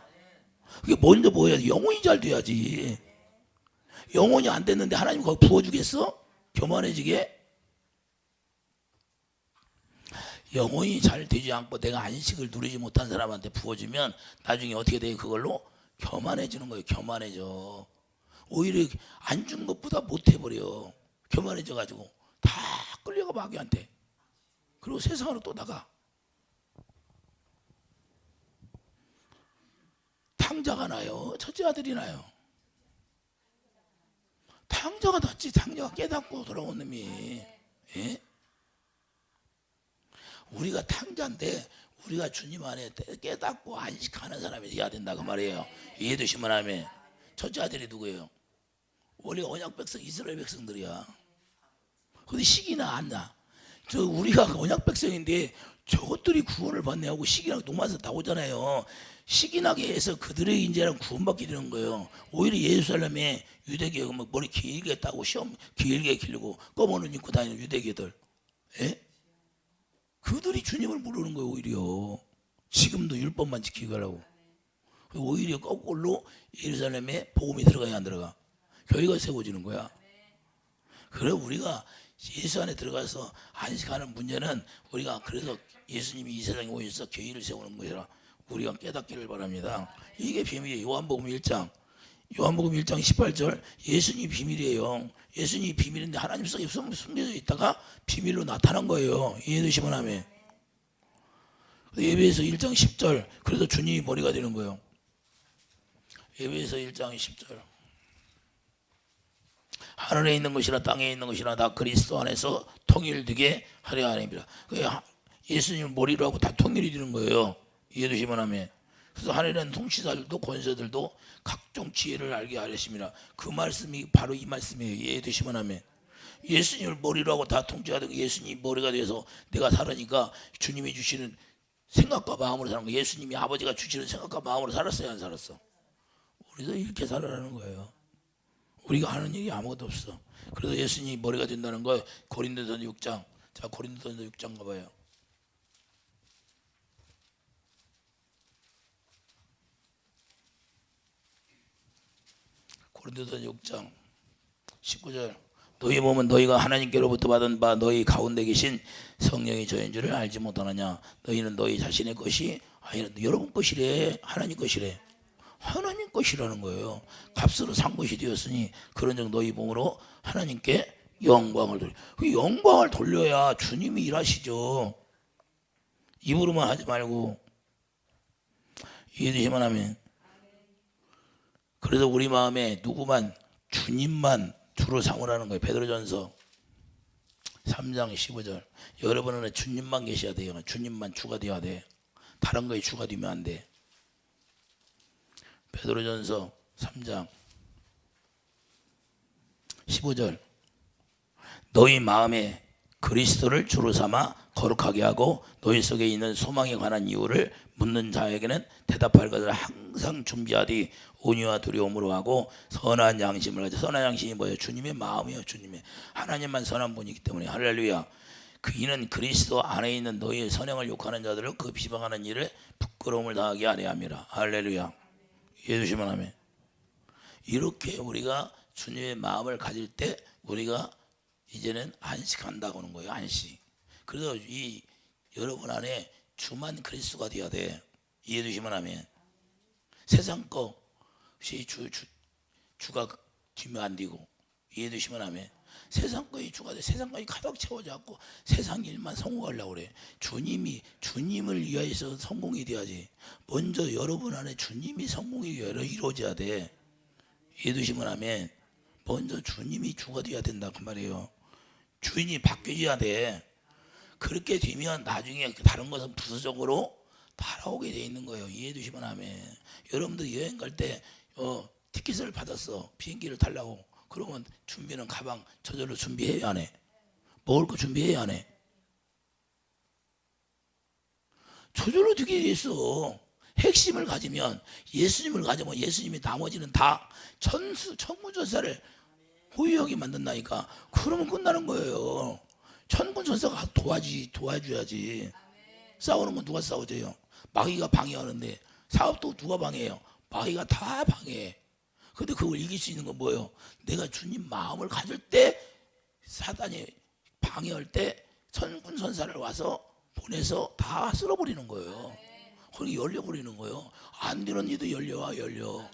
그게 먼저 뭐예요? 영혼이 잘 돼야지. 영혼이 안 됐는데 하나님 거기 부어주겠어? 교만해지게? 영혼이 잘 되지 않고 내가 안식을 누리지 못한 사람한테 부어주면 나중에 어떻게 돼요? 그걸로 교만해지는 거예요. 교만해져. 오히려 안 준 것보다 못해버려. 교만해져가지고 다 끌려가 마귀한테. 그리고 세상으로 또 나가. 탕자가 나요? 첫째 아들이 나요? 탕자가 낫지. 탕자가 깨닫고 돌아온 놈이. 예? 우리가 탕자인데 우리가 주님 안에 깨닫고 안식하는 사람이 돼야 된다 그 말이에요. 이해되시면 하면. 첫째 아들이 누구예요? 원래 언약 백성 이스라엘 백성들이야. 근데 시기나 안 나. 저 우리가 언약 백성인데 저것들이 구원을 받네 하고 시기나 노마서 나오잖아요. 시기나게 해서 그들의 인재랑 구원받게 되는 거예요. 오히려 예루살렘에 유대계 머리 길게 따고 시험 길게 기르고 검은 옷 입고 다니는 유대계들, 예? 그들이 주님을 부르는 거예요. 오히려 지금도 율법만 지키고 가라고. 오히려 거꾸로 예루살렘에 복음이 들어가야 안 들어가? 교회가 세워지는 거야. 그래 우리가 예수 안에 들어가서 안식하는 문제는 우리가 그래서 예수님이 이 세상에 오셔서 교회를 세우는 거라 우리가 깨닫기를 바랍니다. 이게 비밀이에요. 요한복음 1장 요한복음 1장 18절 예수님이 비밀이에요. 예수님이 비밀인데 하나님 속에 숨겨져 있다가 비밀로 나타난 거예요. 이해되시면 아멘. 예배에서 1장 10절 그래서 주님이 머리가 되는 거예요. 예배에서 1장 10절 하늘에 있는 것이나 땅에 있는 것이나 다 그리스도 안에서 통일되게 하려 함이라. 예수님 머리로 하고 다 통일이 되는 거예요. 이해되시면 아멘. 그래서 하늘에는 통치자들도 권세들도 각종 지혜를 알게 하렸습니다. 그 말씀이 바로 이 말씀이에요. 이해되시면 아멘. 예수님을 머리로 하고 다 통치하던 예수님이 머리가 돼서 내가 살으니까 주님이 주시는 생각과 마음으로 사는 거예요. 예수님이 아버지가 주시는 생각과 마음으로 살았어요, 안 살았어? 우리도 이렇게 살아라는 거예요. 우리가 하는 일이 아무것도 없어. 그래서 예수님이 머리가 된다는 거 고린도전서 6장. 자, 고린도전서 6장 가봐요. 고린도전서 6장 19절 너희 몸은 너희가 하나님께로부터 받은 바 너희 가운데 계신 성령이 저인 줄을 알지 못하느냐. 너희는 너희 자신의 것이 아니라 여러분 것이래. 하나님 것이래. 하나님 것이라는 거예요. 값으로 산 것이 되었으니 그런즉 너희 몸으로 하나님께 영광을 돌려. 그 영광을 돌려야 주님이 일하시죠. 입으로만 하지 말고. 이해되시면 하면. 그래서 우리 마음에 누구만 주님만 주로 삼으라는 거예요. 베드로전서 3장 15절 여러분은 주님만 계셔야 돼요. 주님만 주가 되어야 돼. 다른 거에 주가 되면 안 돼. 베드로전서 3장 15절 너희 마음에 그리스도를 주로 삼아 거룩하게 하고 너희 속에 있는 소망에 관한 이유를 묻는 자에게는 대답할 것을 항상 준비하되 온유와 두려움으로 하고 선한 양심을 가져. 선한 양심이 뭐예요? 주님의 마음이에요. 주님의 하나님만 선한 분이기 때문에. 할렐루야. 이는 그리스도 안에 있는 너희의 선행을 욕하는 자들을 그 비방하는 일을 부끄러움을 당하게 하려 함이라. 할렐루야. 이해주시면 하면 이렇게 우리가 주님의 마음을 가질 때 우리가 이제는 안식한다고 하는 거예요. 안식. 그래서 이 여러분 안에 주만 그리스도가 되어야 돼. 이해되시면 하면 세상 것이 주가 되면 안 되고. 이해되시면 하면 세상 거에 주가 돼. 세상 거에 가득 채워져 갖고 세상 일만 성공하려고 그래. 주님을 위하여서 성공이 돼야지. 먼저 여러분 안에 주님이 성공이 이루어져야 돼. 이해되시면 하면 먼저 주님이 주가 돼야 된다 그 말이에요. 주인이 바뀌어야 돼. 그렇게 되면 나중에 다른 것은 부수적으로 따라오게 돼 있는 거예요. 이해되시면 하면 여러분들 여행 갈 때 티켓을 받았어. 비행기를 타려고. 그러면 준비는 가방 저절로 준비해야 안 해? 먹을 거 준비해야 안 해? 저절로 되게 돼 있어. 핵심을 가지면 예수님을 가지면 예수님이 나머지는 다 천군천사를 호유하게 만든다니까. 그러면 끝나는 거예요. 천군천사가 도와줘야지. 싸우는 건 누가 싸워줘요? 마귀가 방해하는데 사업도 누가 방해해요? 마귀가 다 방해해. 근데 그걸 이길 수 있는 건 뭐예요? 내가 주님 마음을 가질 때 사단이 방해할 때 천군천사를 와서 보내서 다 쓸어버리는 거예요. 거기 열려버리는 거예요. 안 되는 일도 열려.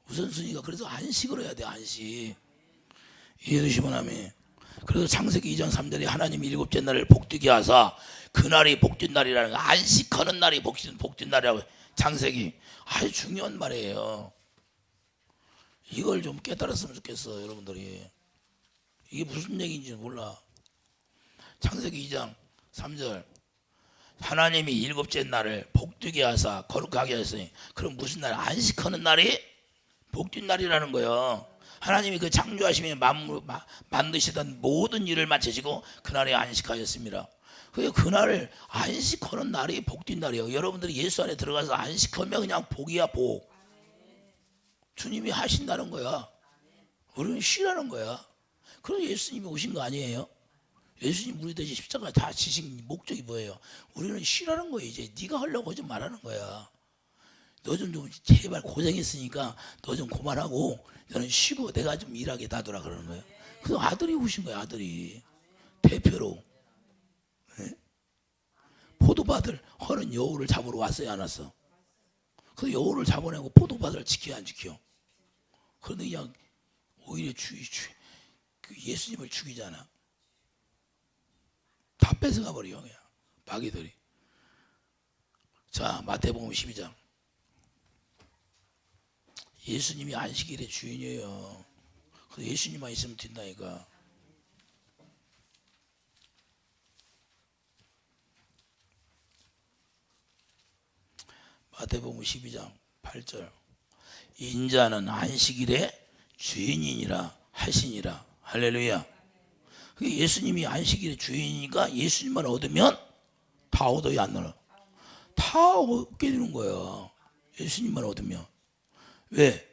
우선순위가 그래서 안식을 해야 돼. 안식. 이해되시면 하면 그래서 창세기 2장 3절에 하나님이 일곱째 날을 복되게 하사 그날이 복된 날이라는 거. 안식하는 날이 복된 날이라고. 창세기 아주 중요한 말이에요. 이걸 좀 깨달았으면 좋겠어. 여러분들이 이게 무슨 얘기인지 몰라. 창세기 2장 3절 하나님이 일곱째 날을 복되게 하사 거룩하게 하셨으니 그럼 무슨 날? 안식하는 날이 복된 날이라는 거예요. 하나님이 그 창조하시며 만드시던 모든 일을 마치시고 그날에 안식하였습니다. 그날을 안식하는 날이 복된 날이에요. 여러분들이 예수 안에 들어가서 안식하면 그냥 복이야. 복. 주님이 하신다는 거야. 우리는 쉬라는 거야. 그래서 예수님이 오신 거 아니에요? 예수님 우리 대신 십자가에 다 지신 목적이 뭐예요? 우리는 쉬라는 거예요. 이제 네가 하려고 하지 말라는 거야. 너 좀 제발 고생했으니까 너 좀 그만하고 너는 쉬고 내가 좀 일하게 놔둬라 그러는 거예요. 그래서 아들이 오신 거야. 아들이 대표로. 네? 포도밭을 허는 여우를 잡으러 왔어요? 안 왔어? 그 여우를 잡아내고 포도밭을 지켜 안 지켜? 그런데 그냥 오히려 그 예수님을 죽이잖아. 다 뺏어가 버려 그냥 마귀들이. 자, 마태복음 12장. 예수님이 안식일의 주인이에요. 그래서 예수님만 있으면 된다니까. 마태복음 12장 8절. 인자는 안식일의 주인이니라 하시니라. 할렐루야. 예수님이 안식일의 주인이니까 예수님만 얻으면 다 얻어야 안 나눠. 다 얻게 되는 거야. 예수님만 얻으면. 왜?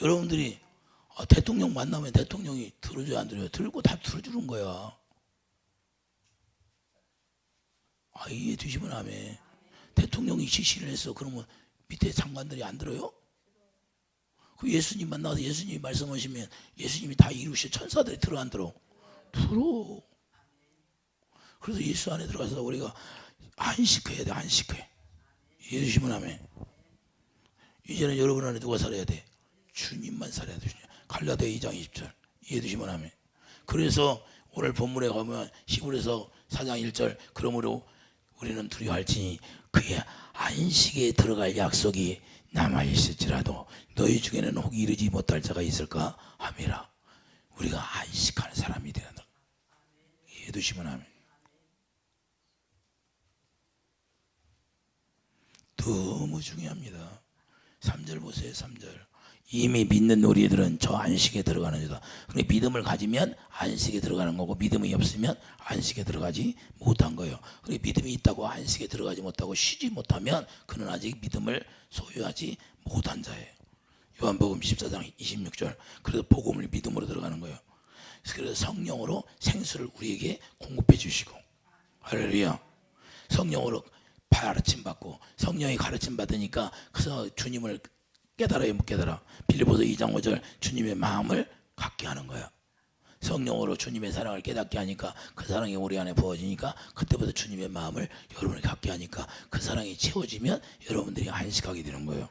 여러분들이 대통령 만나면 대통령이 들어줘야 안 들어요? 들고 다 들어주는 거야. 이해 되시면 아멘. 대통령이 지시를 했어. 그러면 밑에 장관들이 안 들어요? 그 예수님 만나서 예수님이 말씀하시면 예수님이 다 이루시 천사들이 들어 안 들어? 들어. 그래서 예수 안에 들어가서 우리가 안식해야 돼. 안식해. 이해 되시면 아멘. 이제는 여러분 안에 누가 살아야 돼? 주님만 살아야 돼. 갈라디아 2장 20절. 이해 되시면 아멘. 그래서 오늘 본문에 가면 히브리서 4장 1절. 그러므로 우리는 두려워할지니 그의 안식에 들어갈 약속이 남아있을지라도 너희 중에는 혹 이르지 못할 자가 있을까 함이라. 우리가 안식하는 사람이 되는다. 이해해 두시면 아멘. 너무 중요합니다. 3절 보세요. 3절. 이미 믿는 우리들은 저 안식에 들어가는 자다. 그러니까 믿음을 가지면 안식에 들어가는 거고 믿음이 없으면 안식에 들어가지 못한 거예요. 그러니까 믿음이 있다고 안식에 들어가지 못하고 쉬지 못하면 그는 아직 믿음을 소유하지 못한 자예요. 요한복음 14장 26절. 그래서 복음을 믿음으로 들어가는 거예요. 그래서 성령으로 생수를 우리에게 공급해 주시고, 할렐루야. 성령으로 가르침 받고 성령이 가르침 받으니까 그래서 주님을 깨달아요, 못 깨달아? 빌립보서 2장 5절. 주님의 마음을 갖게 하는 거야. 성령으로 주님의 사랑을 깨닫게 하니까 그 사랑이 우리 안에 부어지니까 그때부터 주님의 마음을 여러분이 갖게 하니까 그 사랑이 채워지면 여러분들이 안식하게 되는 거예요.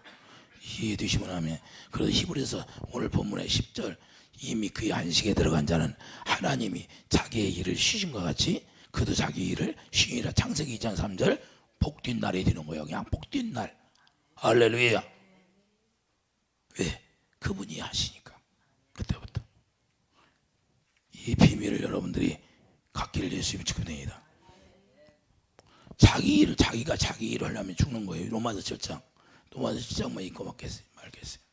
이해되시면 하면. 그래서 히브리서 오늘 본문의 10절. 이미 그의 안식에 들어간 자는 하나님이 자기의 일을 쉬심과 같이 그도 자기 일을 쉬니라. 창세기 2장 3절. 복된 날이 되는 거예요. 그냥 복된 날. 할렐루야. 왜? 그분이 하시니까. 그때부터. 이 비밀을 여러분들이 갖기를 예수님이 축복합니다. 자기 일을 자기가 자기 일을 하려면 죽는 거예요. 로마서 7장. 로마서 7장만 읽고 말겠어요.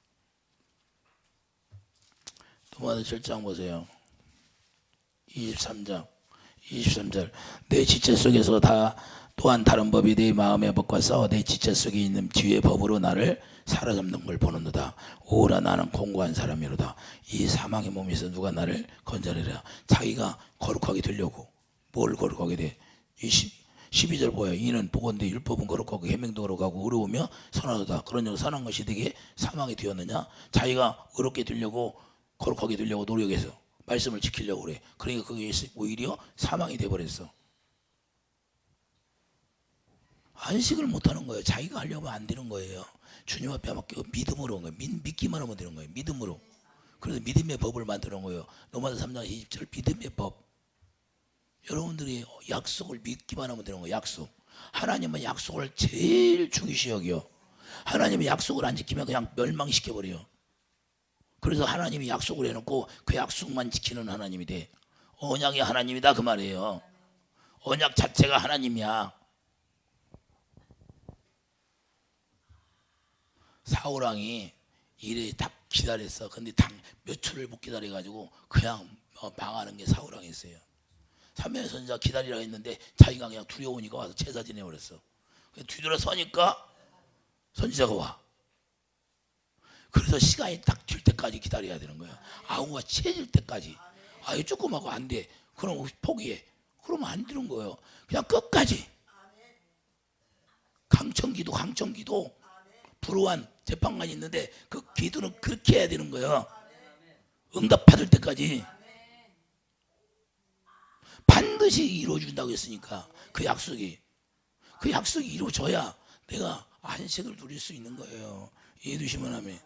로마서 7장 보세요. 23장 23절. 내 지체 속에서 또한 다른 법이 내 마음의 법과 싸워 내 지체 속에 있는 지혜의 법으로 나를 사로잡는 걸 보는도다. 오라 나는 공고한 사람이로다. 이 사망의 몸에서 누가 나를 건져내랴. 자기가 거룩하게 되려고. 뭘 거룩하게 돼? 12절 보여. 이는 보건대 율법은 거룩하고 계명도 거룩하고 의로우며 선하도다. 그러므로 선한 것이 되게 사망이 되었느냐. 자기가 의롭게 되려고 거룩하게 되려고 노력해서 말씀을 지키려고 그래. 그러니까 그게 오히려 사망이 돼버렸어. 안식을 못하는 거예요. 자기가 하려면 안 되는 거예요. 주님 앞에 맡기고 믿음으로 온 거예요. 믿기만 하면 되는 거예요. 믿음으로. 그래서 믿음의 법을 만드는 거예요. 로마서 3장 20절 믿음의 법. 여러분들이 약속을 믿기만 하면 되는 거예요. 약속. 하나님은 약속을 제일 중요시 여겨. 하나님이 약속을 안 지키면 그냥 멸망시켜버려요. 그래서 하나님이 약속을 해놓고 그 약속만 지키는 하나님이 돼. 언약이 하나님이다 그 말이에요. 언약 자체가 하나님이야. 사울왕이 이래 딱 기다렸어. 근데 몇 초를 못 기다려가지고 그냥 망하는 게 사울왕이었어요. 300년 선지자 기다리라 했는데 자기가 그냥 두려우니까 와서 제사 지내버렸어. 뒤돌아서니까 선지자가 와. 그래서 시간이 딱 될 때까지 기다려야 되는 거야. 아우가 채질 때까지. 이거 조금 하고 안 돼. 그럼 포기해. 그러면 안 되는 거예요. 그냥 끝까지. 강청기도 불우한 재판관이 있는데 그 기도는 그렇게 해야 되는 거예요. 응답 받을 때까지. 반드시 이루어준다고 했으니까 그 약속이 이루어져야 내가 안식을 누릴 수 있는 거예요. 이해되시면 아멘.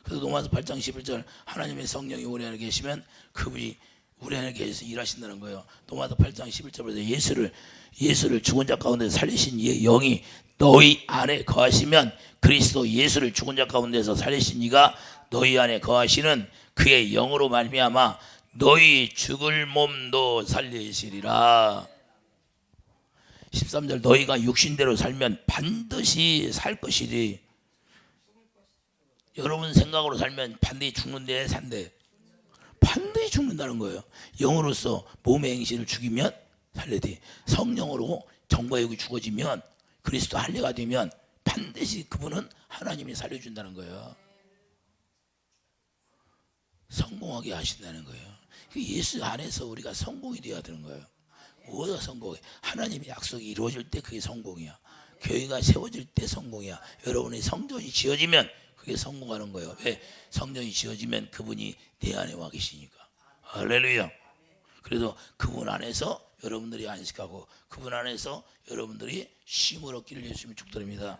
그래서 로마서 8장 11절 하나님의 성령이 우리 안에 계시면 그분이 우리 안에 계셔서 일하신다는 거예요. 로마서 8장 11절에서 예수를 죽은 자 가운데서 살리신 이의 영이 너희 안에 거하시면 그리스도 예수를 죽은 자 가운데서 살리신 이가 너희 안에 거하시는 그의 영으로 말미암아 너희 죽을 몸도 살리시리라. 13절 너희가 육신대로 살면 반드시 살 것이지. 여러분 생각으로 살면 반드시 죽는데 산대. 반드시 죽는다는 거예요. 영으로서 몸의 행실을 죽이면 살려야. 성령으로 정과 육이 죽어지면 그리스도 할례가 되면 반드시 그분은 하나님이 살려준다는 거예요. 성공하게 하신다는 거예요. 예수 안에서 우리가 성공이 되어야 되는 거예요. 뭐가 성공해? 하나님의 약속이 이루어질 때 그게 성공이야. 교회가 세워질 때 성공이야. 여러분의 성전이 지어지면 그게 성공하는 거예요. 왜? 성전이 지어지면 그분이 내 안에 와 계시니까. 할렐루야. 그래서 그분 안에서 여러분들이 안식하고 그분 안에서 여러분들이 쉼을 얻기를 예수님이 축도합니다.